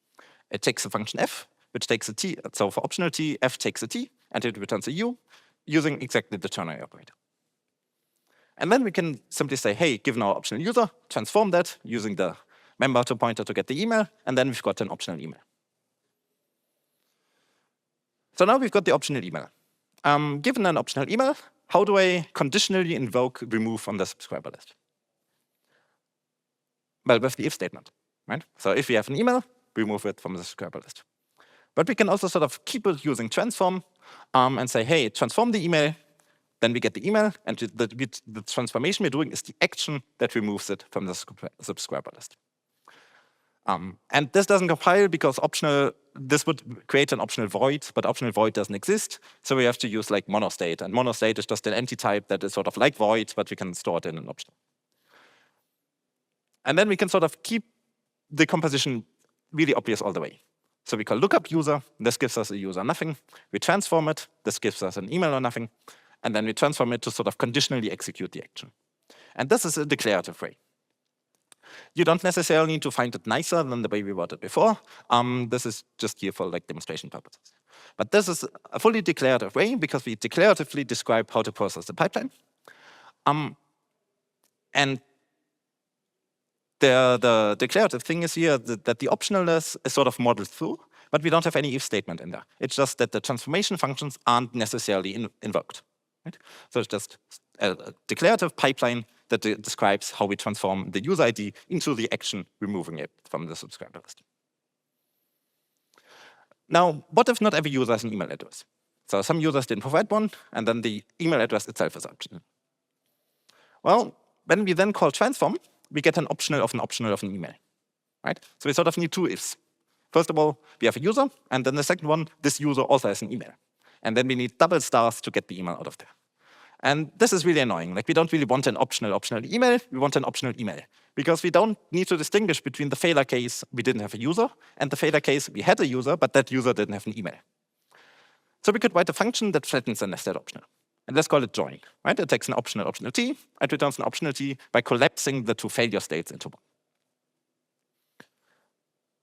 It takes a function f, which takes a t. So for optional t, f takes a t, and it returns a u, using exactly the ternary operator. And then we can simply say, hey, given our optional user, transform that using the member to pointer to get the email, and then we've got an optional email. So now we've got the optional email. Given an optional email, how do I conditionally invoke remove from the subscriber list? Well, with the if statement, right? So if we have an email, remove it from the subscriber list. But we can also sort of keep it using transform and say, hey, transform the email, then we get the email, and the transformation we're doing is the action that removes it from the subscriber list. And this doesn't compile because this would create an optional void, but optional void doesn't exist. So we have to use like monostate. And monostate is just an empty type that is sort of like void, but we can store it in an optional. And then we can sort of keep the composition really obvious all the way. So we call lookup user. This gives us a user nothing. We transform it. This gives us an email or nothing. And then we transform it to sort of conditionally execute the action. And this is a declarative way. You don't necessarily need to find it nicer than the way we wrote it before. This is just here for like demonstration purposes. But this is a fully declarative way because we declaratively describe how to process the pipeline. And the declarative thing is here that the optionalness is sort of modeled through, but we don't have any if statement in there. It's just that the transformation functions aren't necessarily invoked. Right? So it's just a declarative pipeline that describes how we transform the user ID into the action removing it from the subscriber list. Now, what if not every user has an email address? So some users didn't provide one, and then the email address itself is optional. Well, when we then call transform, we get an optional of an email. Right? So we sort of need two ifs. First of all, we have a user, and then the second one, this user also has an email. And then we need double stars to get the email out of there. And this is really annoying. Like we don't really want an optional email, we want an optional email. Because we don't need to distinguish between the failure case we didn't have a user and the failure case we had a user, but that user didn't have an email. So we could write a function that flattens a nested optional. And let's call it join. Right? It takes an optional t and returns an optional t by collapsing the two failure states into one.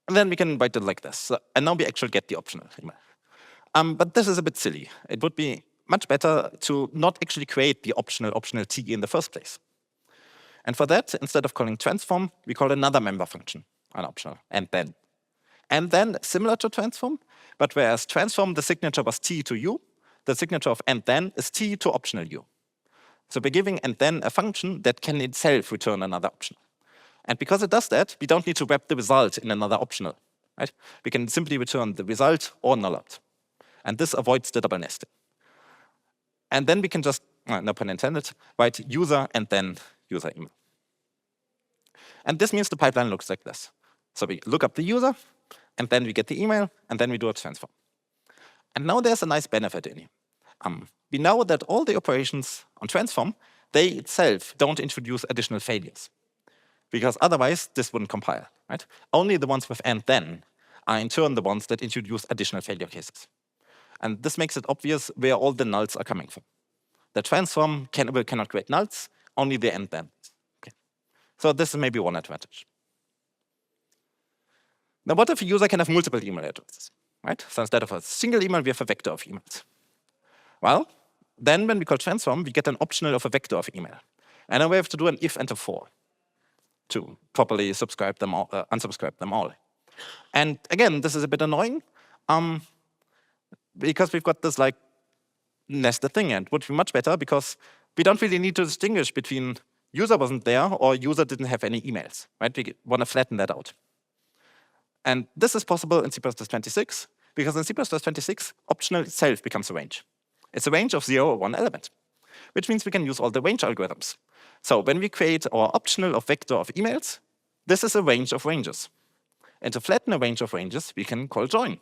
And then we can write it like this. And now we actually get the optional email. But this is a bit silly. It would be much better to not actually create the optional t in the first place. And for that, instead of calling transform, we call another member function on optional, and then. And then similar to transform, but whereas transform, the signature was T to U, the signature of and then is T to optional U. So we're giving and then a function that can itself return another optional. And because it does that, we don't need to wrap the result in another optional, right? We can simply return the result or nullout. And this avoids the double nesting. And then we can just, no pun intended, write user and then user email. And this means the pipeline looks like this. So we look up the user, and then we get the email, and then we do a transform. And now there's a nice benefit in here. We know that all the operations on transform, they itself don't introduce additional failures, because otherwise this wouldn't compile, right? Only the ones with and then are in turn the ones that introduce additional failure cases. And this makes it obvious where all the nulls are coming from. The transform cannot create nulls, only the and then. Okay. So this is maybe one advantage. Now, what if a user can have multiple email addresses, right? So instead of a single email, we have a vector of emails. Well, then when we call transform, we get an optional of a vector of email. And then we have to do an if and a for to properly subscribe them all, unsubscribe them all. And again, this is a bit annoying because we've got this like nested thing, and would be much better because we don't really need to distinguish between user wasn't there or user didn't have any emails, right? We want to flatten that out. And this is possible in C++26 because in C++26, optional itself becomes a range. It's a range of 0 or 1 element, which means we can use all the range algorithms. So when we create our optional of vector of emails, this is a range of ranges. And to flatten a range of ranges, we can call join.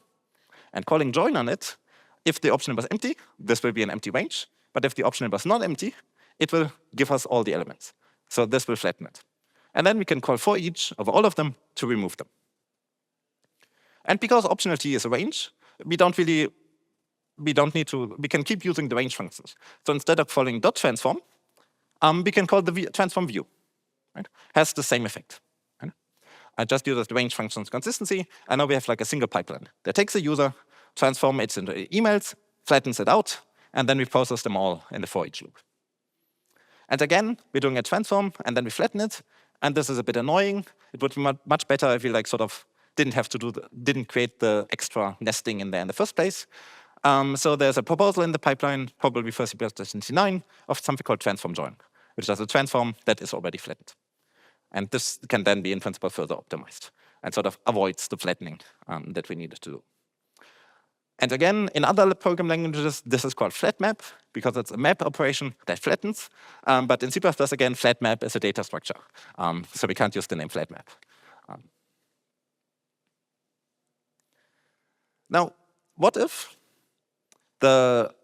And calling join on it, if the optional was empty, this will be an empty range. But if the optional was not empty, it will give us all the elements. So this will flatten it. And then we can call for each of all of them to remove them. And because optional t is a range, we can keep using the range functions. So instead of calling .transform, we can call the transform view. Right? Has the same effect. Right? I just use the range function's consistency, and now we have like a single pipeline that takes a user, transform it into emails, flattens it out, and then we process them all in the for each loop. And again, we're doing a transform, and then we flatten it, and this is a bit annoying. It would be much better if we like sort of didn't create the extra nesting in there in the first place. So there's a proposal in the pipeline, probably for C++29, of something called transform join, which is a transform that is already flattened. And this can then be in principle further optimized and sort of avoids the flattening that we needed to do. And again, in other program languages, this is called flat map because it's a map operation that flattens. But in C++, again, flat map is a data structure. So we can't use the name flat map. Now, what if the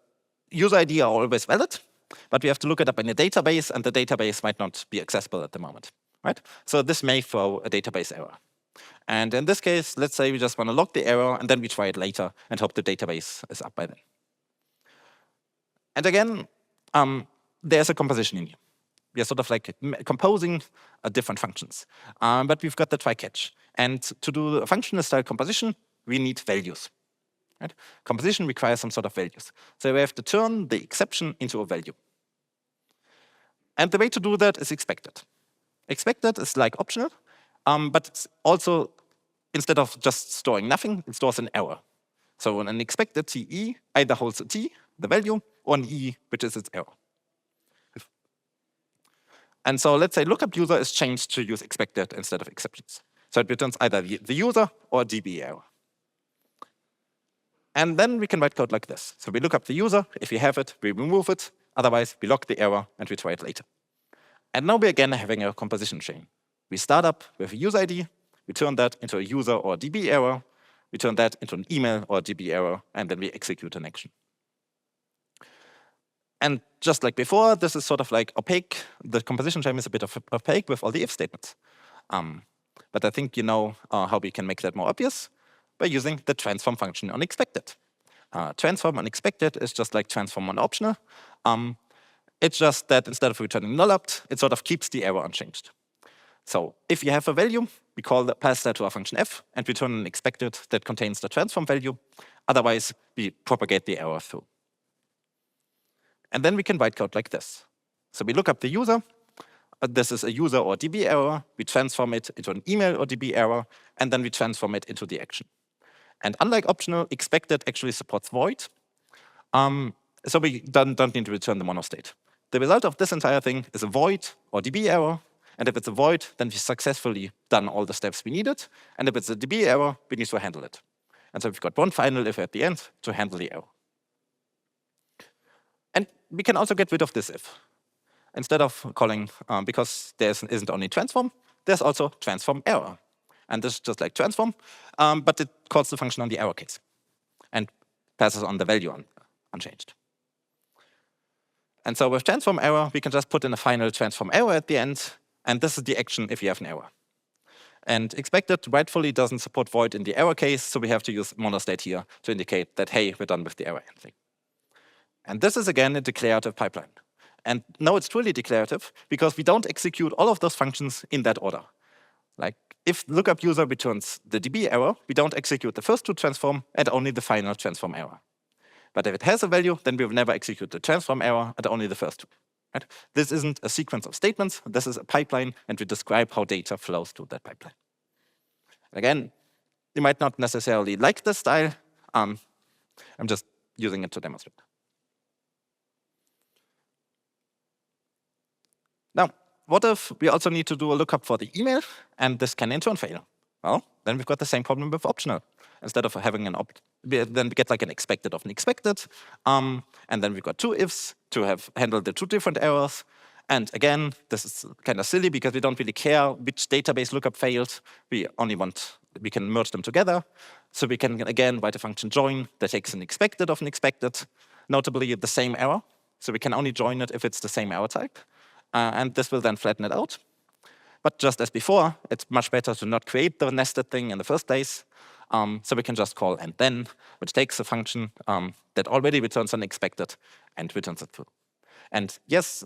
user ID are always valid, but we have to look it up in a database, and the database might not be accessible at the moment, right? So this may throw a database error. And in this case, let's say we just want to log the error, and then we try it later and hope the database is up by then. And again, there's a composition in here. We are sort of like composing different functions. But we've got the try-catch. And to do a functional style composition, we need values. Right? Composition requires some sort of values. So we have to turn the exception into a value. And the way to do that is expected. Expected is like optional, but it's also, instead of just storing nothing, it stores an error. So an expected TE either holds a T, the value, or an E, which is its error. And so let's say lookup user is changed to use expected instead of exceptions. So it returns either the user or a DB error. And then we can write code like this. So we look up the user. If we have it, we remove it. Otherwise, we log the error and we try it later. And now we're again having a composition chain. We start up with a user ID. We turn that into a user or a DB error. We turn that into an email or a DB error. And then we execute an action. And just like before, this is sort of like opaque. The composition chain is a bit of opaque with all the if statements. But I think you know how we can make that more obvious by using the transform function on expected. Transform on expected is just like transform on optional. It's just that instead of returning nullopt, it sort of keeps the error unchanged. So if you have a value, we pass that to our function f, and return an expected that contains the transform value. Otherwise, we propagate the error through. And then we can write code like this. So we look up the user. this is a user or DB error, we transform it into an email or DB error, and then we transform it into the action. And unlike optional, expected actually supports void, so we don't need to return the monostate. The result of this entire thing is a void or DB error, and if it's a void, then we've successfully done all the steps we needed, and if it's a DB error, we need to handle it. And so we've got one final if at the end to handle the error. And we can also get rid of this if. Instead of calling, because there isn't only transform, there's also transform error. And this is just like transform, but it calls the function on the error case and passes on the value unchanged. And so with transform error, we can just put in a final transform error at the end, and this is the action if you have an error. And expected rightfully doesn't support void in the error case, so we have to use monostate here to indicate that, hey, we're done with the error handling. And this is, again, a declarative pipeline. And now it's truly declarative because we don't execute all of those functions in that order. Like, if lookup user returns the DB error, we don't execute the first two transform and only the final transform error. But if it has a value, then we will never execute the transform error and only the first two. Right? This isn't a sequence of statements. This is a pipeline, and we describe how data flows through that pipeline. Again, you might not necessarily like this style. I'm just using it to demonstrate. Now, what if we also need to do a lookup for the email, and this can in turn fail? Well, then we've got the same problem with optional. Instead of having an then we get like an expected of an expected, and then we've got two ifs to have handled the two different errors. And again, this is kind of silly because we don't really care which database lookup failed. We can merge them together. So we can, again, write a function join that takes an expected of an expected, notably the same error. So we can only join it if it's the same error type. And this will then flatten it out. But just as before, it's much better to not create the nested thing in the first place. So we can just call and then, which takes a function that already returns unexpected and returns it true. And yes,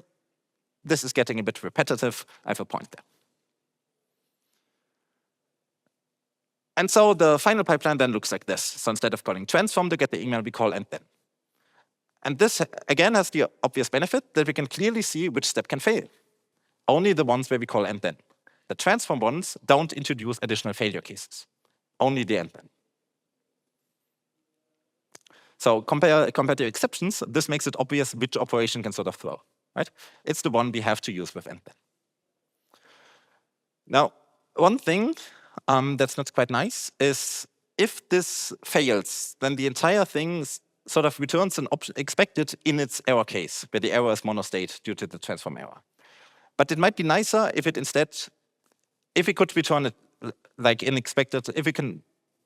this is getting a bit repetitive. I have a point there. And so the final pipeline then looks like this. So instead of calling transform to get the email, we call and then. And this, again, has the obvious benefit that we can clearly see which step can fail. Only the ones where we call and then. The transform ones don't introduce additional failure cases. Only the and then. So compared to exceptions, this makes it obvious which operation can sort of throw. Right? It's the one we have to use with and then. Now, one thing that's not quite nice is if this fails, then the entire thing sort of returns an expected in its error case, where the error is monostate due to the transform error. But it might be nicer if it instead, if we could return it like unexpected, if we can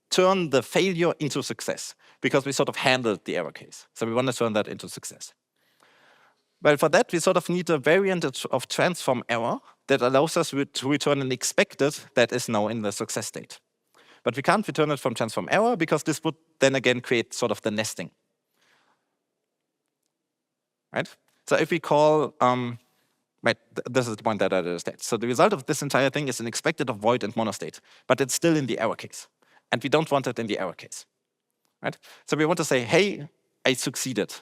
turn the failure into success, because we sort of handled the error case. So we want to turn that into success. Well, for that, we sort of need a variant of transform error that allows us to return an expected that is now in the success state. But we can't return it from transform error because this would then again create sort of the nesting. Right? So if we call, this is the point that I understand. So the result of this entire thing is an expected of void and monostate, but it's still in the error case. And we don't want it in the error case. Right? So we want to say, hey, I succeeded.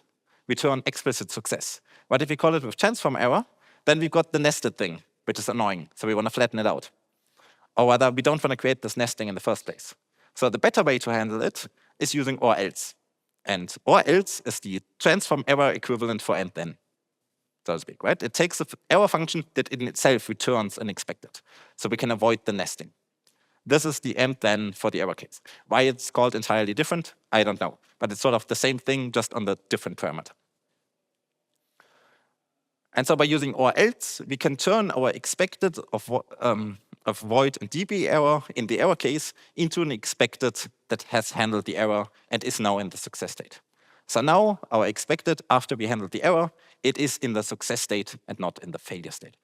Return explicit success. But if we call it with transform error, then we've got the nested thing, which is annoying. So we want to flatten it out. Or rather, we don't want to create this nesting in the first place. So the better way to handle it is using or else. And or else is the transform error equivalent for and then, so to speak, right? It takes the error function that in itself returns unexpected. So we can avoid the nesting. This is the and then for the error case. Why it's called entirely different, I don't know. But it's sort of the same thing, just on the different parameter. And so by using or else, we can turn our expected of void and DB error in the error case into an expected that has handled the error and is now in the success state. So now our expected after we handled the error, it is in the success state and not in the failure state.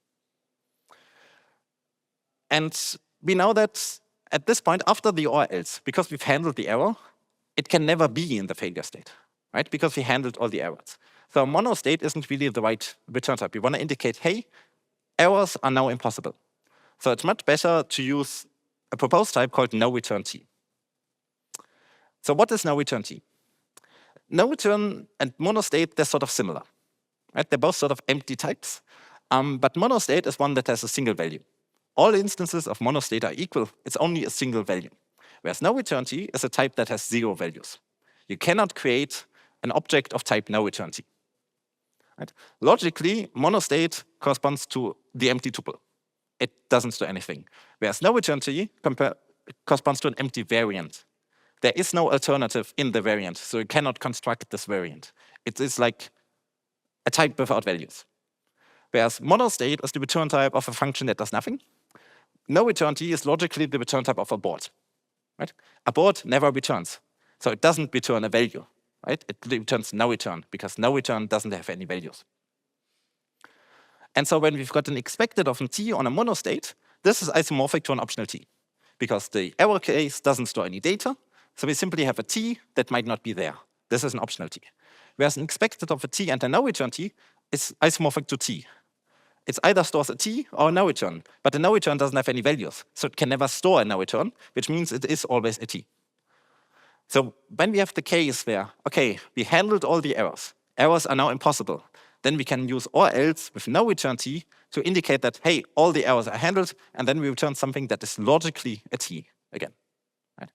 And we know that at this point, after the or else, because we've handled the error, it can never be in the failure state, right? Because we handled all the errors. So monostate isn't really the right return type. We want to indicate, hey, errors are now impossible. So it's much better to use a proposed type called no return T. So what is no return T? No return and monostate, they're sort of similar. Right? They're both sort of empty types. But monostate is one that has a single value. All instances of monostate are equal. It's only a single value. Whereas no return t is a type that has 0 values. You cannot create an object of type no return t. Right? Logically, monostate corresponds to the empty tuple. It doesn't do anything. Whereas no return t corresponds to an empty variant. There is no alternative in the variant, so you cannot construct this variant. It is like a type without values. Whereas monostate is the return type of a function that does nothing. No return t is logically the return type of abort. Right? Abort never returns, so it doesn't return a value. Right? It returns no return because no return doesn't have any values. And so when we've got an expected of a t on a monostate, this is isomorphic to an optional t because the error case doesn't store any data. So we simply have a t that might not be there. This is an optional t. Whereas an expected of a t and a no return t is isomorphic to t. It either stores a t or a no return, but the no return doesn't have any values, so it can never store a no return, which means it is always a t. So when we have the case where, okay, we handled all the errors are now impossible, then we can use or else with no return t to indicate that, hey, all the errors are handled, and then we return something that is logically a t again. Right?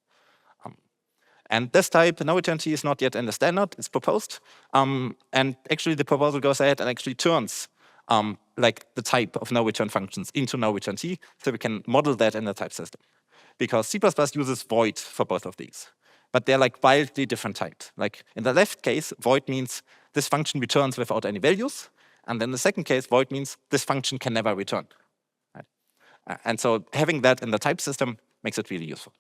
And this type, no return t, is not yet in the standard, it's proposed. And actually the proposal goes ahead and actually turns like the type of no return functions into no return t, so we can model that in the type system. Because C++ uses void for both of these. But they're like wildly different types. Like in the left case, void means this function returns without any values. And then the second case, void means this function can never return. Right? And so having that in the type system makes it really useful.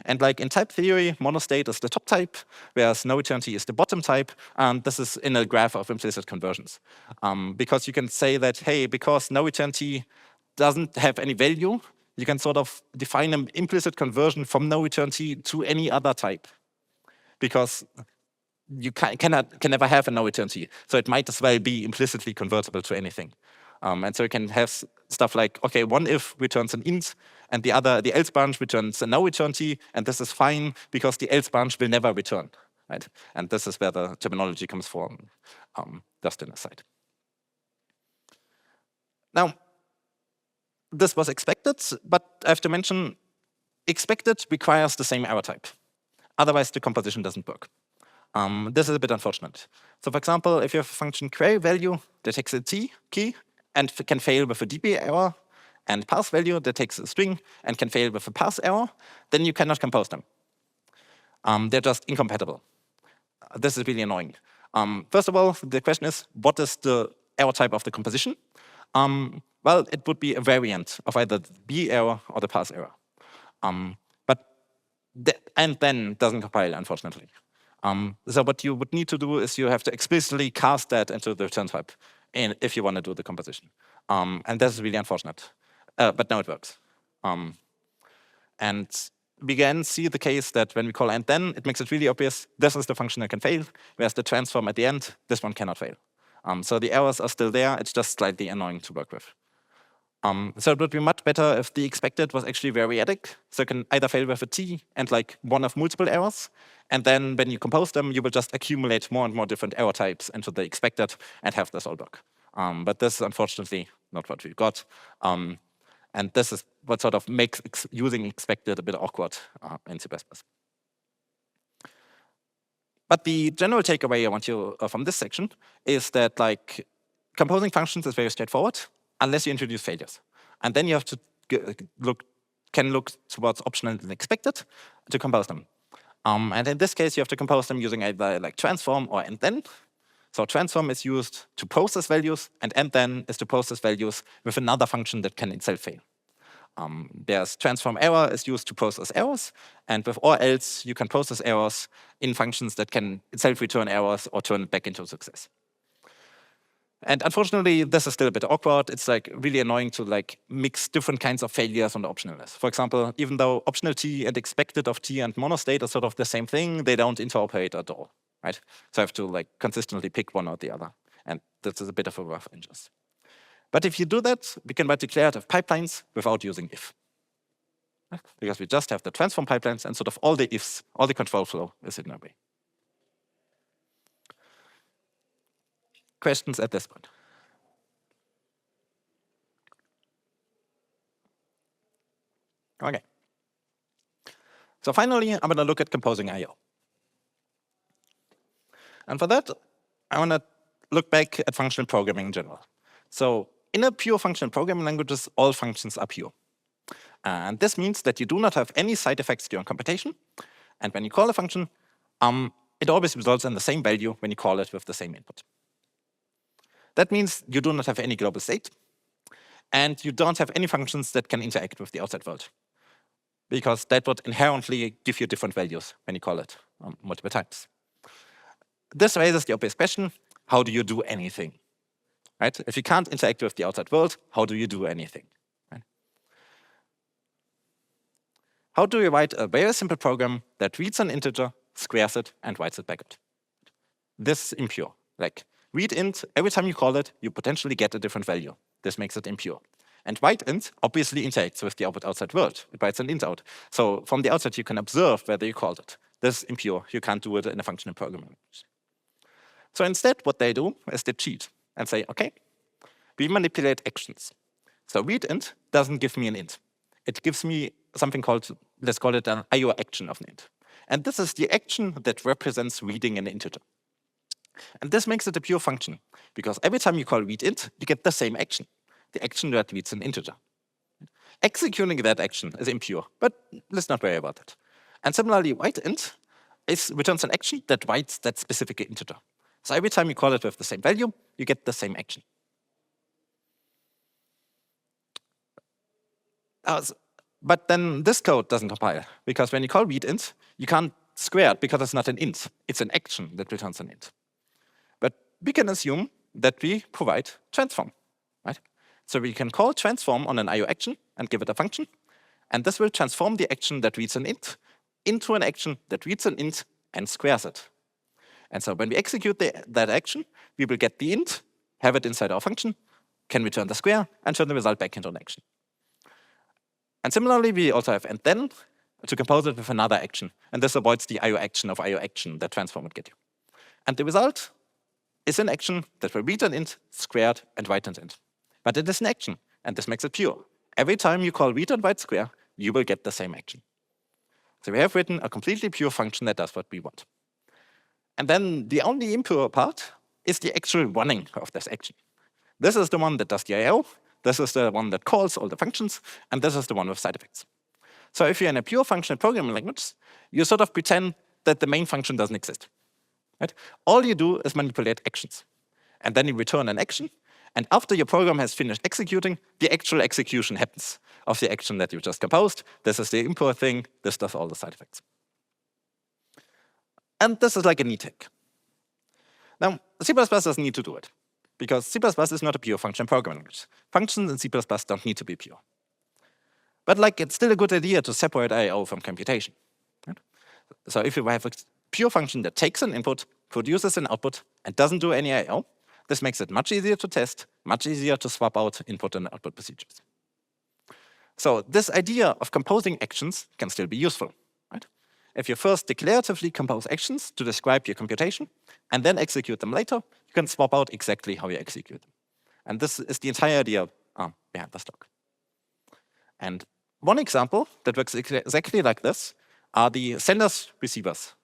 And like in type theory, monostate is the top type, whereas no return t is the bottom type. And this is in a graph of implicit conversions. Because you can say that, hey, because no return t doesn't have any value, you can sort of define an implicit conversion from no return t to any other type. Because you can never have a no return t. So it might as well be implicitly convertible to anything. And so you can have stuff like, okay, one if returns an int, and the else branch returns a no return t, and this is fine because the else branch will never return. Right? And this is where the terminology comes from, just an aside. Now, this was expected, but I have to mention, expected requires the same error type. Otherwise, the composition doesn't work. This is a bit unfortunate. So for example, if you have a function query value that takes a t key and can fail with a db error, and parse value that takes a string and can fail with a parse error, then you cannot compose them. They're just incompatible. This is really annoying. First of all, the question is, what is the error type of the composition? Well, it would be a variant of either the b error or the parse error. But and then doesn't compile, unfortunately. So what you would need to do is you have to explicitly cast that into the return type if you want to do the composition. And this is really unfortunate. But now it works. And we again see the case that when we call and then, it makes it really obvious this is the function that can fail, whereas the transform at the end, this one cannot fail. So the errors are still there, it's just slightly annoying to work with. So it would be much better if the expected was actually variadic, so it can either fail with a t and like one of multiple errors, and then when you compose them, you will just accumulate more and more different error types into the expected and have this all work. But this is unfortunately not what we got. And this is what sort of makes using expected a bit awkward in C++. But the general takeaway I want you from this section is that like composing functions is very straightforward unless you introduce failures. And then you have to look towards optional and expected to compose them. And in this case, you have to compose them using either like transform or and then. So transform is used to process values, and then is to process values with another function that can itself fail. There's transform error is used to process errors, and with or else you can process errors in functions that can itself return errors or turn it back into success. And unfortunately, this is still a bit awkward. It's like really annoying to like mix different kinds of failures on the optional list. For example, even though optional t and expected of t and monostate are sort of the same thing, they don't interoperate at all. Right? So I have to like consistently pick one or the other. And this is a bit of a rough edges. But if you do that, we can write declarative pipelines without using if. Right? Because we just have the transform pipelines and sort of all the ifs, all the control flow is in a way. Questions at this point? Okay. So finally, I'm going to look at composing I/O. And for that, I want to look back at functional programming in general. So in a pure functional programming languages, all functions are pure. And this means that you do not have any side effects during computation. And when you call a function, it always results in the same value when you call it with the same input. That means you do not have any global state, and you don't have any functions that can interact with the outside world, because that would inherently give you different values when you call it multiple times. This raises the obvious question, how do you do anything? Right? If you can't interact with the outside world, how do you do anything? Right? How do you write a very simple program that reads an integer, squares it, and writes it back out? This is impure. Like, read int, every time you call it, you potentially get a different value. This makes it impure. And write int obviously interacts with the outside world. It writes an int out. So from the outside, you can observe whether you called it. This is impure. You can't do it in a functional programming language. So instead, what they do is they cheat and say, OK, we manipulate actions. So read int doesn't give me an int. It gives me something called, let's call it an I/O action of an int. And this is the action that represents reading an integer. And this makes it a pure function, because every time you call read int, you get the same action, the action that reads an integer. Executing that action is impure, but let's not worry about it. And similarly, write int returns an action that writes that specific integer. So every time you call it with the same value, you get the same action. But then this code doesn't compile, because when you call read int, you can't square it because it's not an int. It's an action that returns an int. But we can assume that we provide transform, right? So we can call transform on an I/O action and give it a function, and this will transform the action that reads an int into an action that reads an int and squares it. And so when we execute that action, we will get the int, have it inside our function, can return the square, and turn the result back into an action. And similarly, we also have and then to compose it with another action. And this avoids the I/O action of I/O action that transform would get you. And the result is an action that will read an int, square it, and write an int. But it is an action, and this makes it pure. Every time you call read and write square, you will get the same action. So we have written a completely pure function that does what we want. And then the only impure part is the actual running of this action. This is the one that does the I/O. This is the one that calls all the functions, and this is the one with side effects. So if you're in a pure functional programming language, you sort of pretend that the main function doesn't exist. Right? All you do is manipulate actions. And then you return an action, and after your program has finished executing, the actual execution happens of the action that you just composed. This is the import thing. This does all the side effects. And this is like a neat hack. Now, C++ doesn't need to do it, because C++ is not a pure function programming language. Functions in C++ don't need to be pure. But like, it's still a good idea to separate I/O from computation. Right? So if you have a pure function that takes an input, produces an output, and doesn't do any I/O, this makes it much easier to test, much easier to swap out input and output procedures. So this idea of composing actions can still be useful. Right? If you first declaratively compose actions to describe your computation, and then execute them later, you can swap out exactly how you execute them. And this is the entire idea behind this talk. And one example that works exactly like this are the senders receivers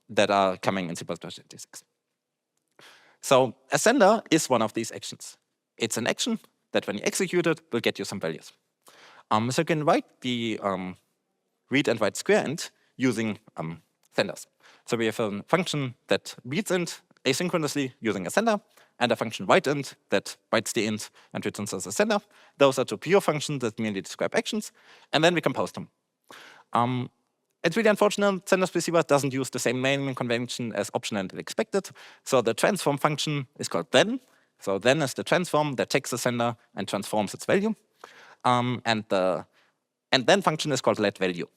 that are coming in C++26. So a sender is one of these actions. It's an action that when you execute it will get you some values. So you can write the read and write square int using senders. So we have a function that reads int asynchronously using a sender, and a function write int that writes the int and returns as a sender. Those are two pure functions that merely describe actions, and then we compose them. It's really unfortunate senders receiver doesn't use the same naming convention as optional and expected. So the transform function is called then. So then is the transform that takes the sender and transforms its value. And then function is called let value.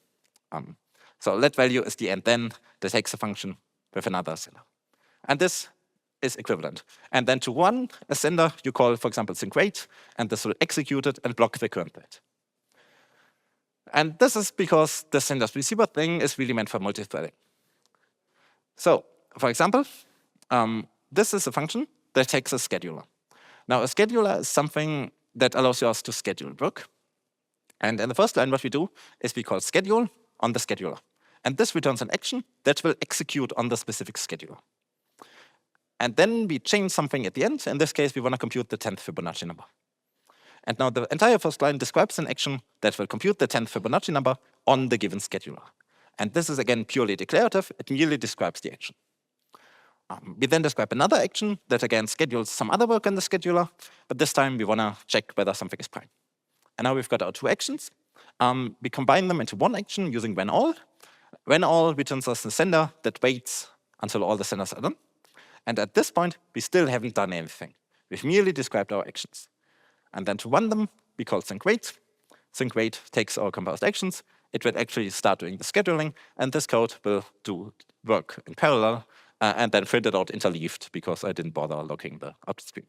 So let value is the and then that takes a function with another sender. And this is equivalent. And then to run a sender, you call, for example, sync wait, and this will execute it and block the current thread. And this is because the senders receiver thing is really meant for multi-threading. So, for example, this is a function that takes a scheduler. Now, a scheduler is something that allows us to schedule work. And in the first line, what we do is we call schedule on the scheduler. And this returns an action that will execute on the specific scheduler. And then we change something at the end. In this case, we want to compute the 10th Fibonacci number. And now the entire first line describes an action that will compute the 10th Fibonacci number on the given scheduler. And this is, again, purely declarative. It merely describes the action. We then describe another action that, again, schedules some other work on the scheduler. But this time, we want to check whether something is prime. And now we've got our two actions. We combine them into one action using when all. When all returns us the sender that waits until all the senders are done. And at this point, we still haven't done anything. We've merely described our actions. And then to run them, we call sync wait. Sync wait takes our composed actions. It will actually start doing the scheduling, and this code will do work in parallel, and then print it out interleaved because I didn't bother logging the output stream.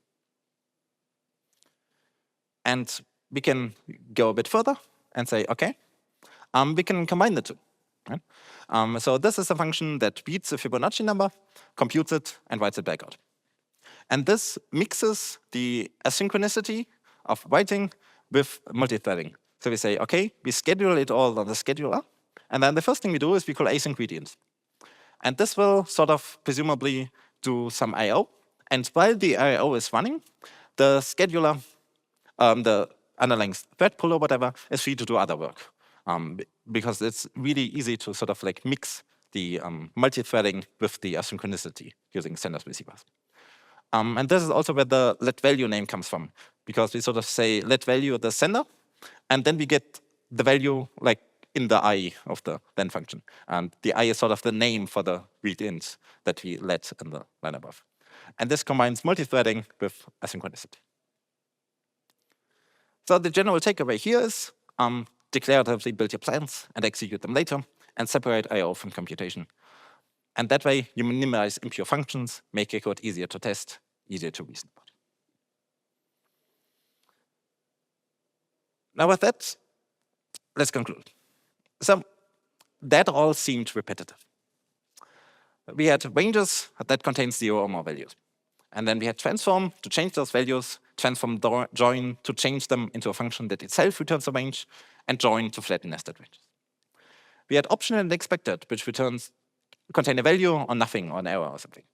And we can go a bit further and say, okay, we can combine the two. Right? So this is a function that reads a Fibonacci number, computes it, and writes it back out. And this mixes the asynchronicity of writing with multithreading. So we say, okay, we schedule it all on the scheduler, and then the first thing we do is we call async And this will sort of presumably do some I/O. And while the I/O is running, the scheduler, the underlying thread pool or whatever, is free to do other work. Because it's really easy to sort of like mix the multi-threading with the asynchronicity using senders receivers. And this is also where the let value name comes from, because we sort of say let value the sender, and then we get the value like in the I of the then function. And the I is sort of the name for the read-int that we let in the line above. And this combines multi-threading with asynchronicity. So the general takeaway here is declaratively build your plans and execute them later, and separate I/O from computation. And that way, you minimize impure functions, make your code easier to test, easier to reason about. Now with that, let's conclude. So that all seemed repetitive. We had ranges that contain 0 or more values. And then we had transform to change those values, transform join to change them into a function that itself returns a range, and join to flatten nested ranges. We had optional and expected, which contain a value or nothing or an error or something.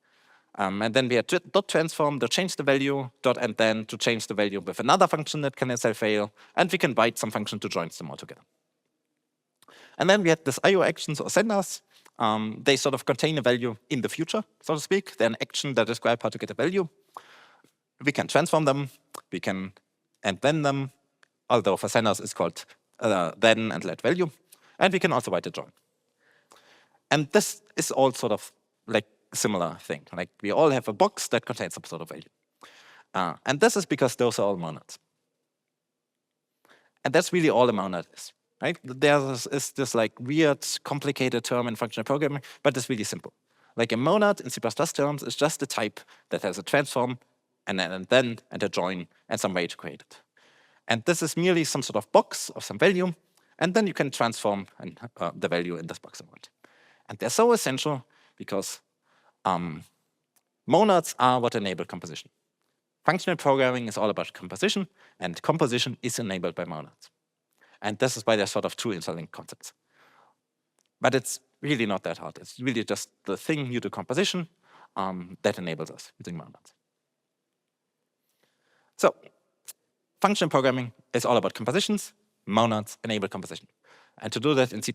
And then we had dot transform to change the value, dot and then to change the value with another function that can itself fail, and we can write some function to join them all together. And then we had this IO actions or senders. They sort of contain a value in the future, so to speak. They're an action that describes how to get a value. We can transform them, we can and then them, although for senders it's called then and let value. And we can also write a join. And this is all sort of like a similar thing. Like we all have a box that contains some sort of value. And this is because those are all monads. And that's really all a monad is. Right? There is this like weird, complicated term in functional programming, but it's really simple. Like a monad in C++ terms is just a type that has a transform and a join and some way to create it. And this is merely some sort of box of some value, and then you can transform the value in this box around. And they're so essential because monads are what enable composition. Functional programming is all about composition, and composition is enabled by monads. And this is why they're sort of two interlinked concepts. But it's really not that hard. It's really just the thing you do composition that enables us using monads. So functional programming is all about compositions. Monads enable composition. And to do that in C++,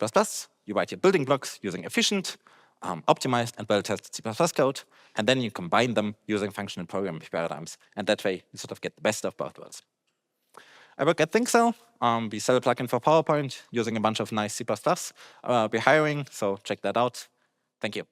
you write your building blocks using efficient, optimized, and well-tested C++ code, and then you combine them using functional programming paradigms. And that way, you sort of get the best of both worlds. I work at ThinkCell. We sell a plugin for PowerPoint using a bunch of nice C++. We're hiring, so check that out. Thank you.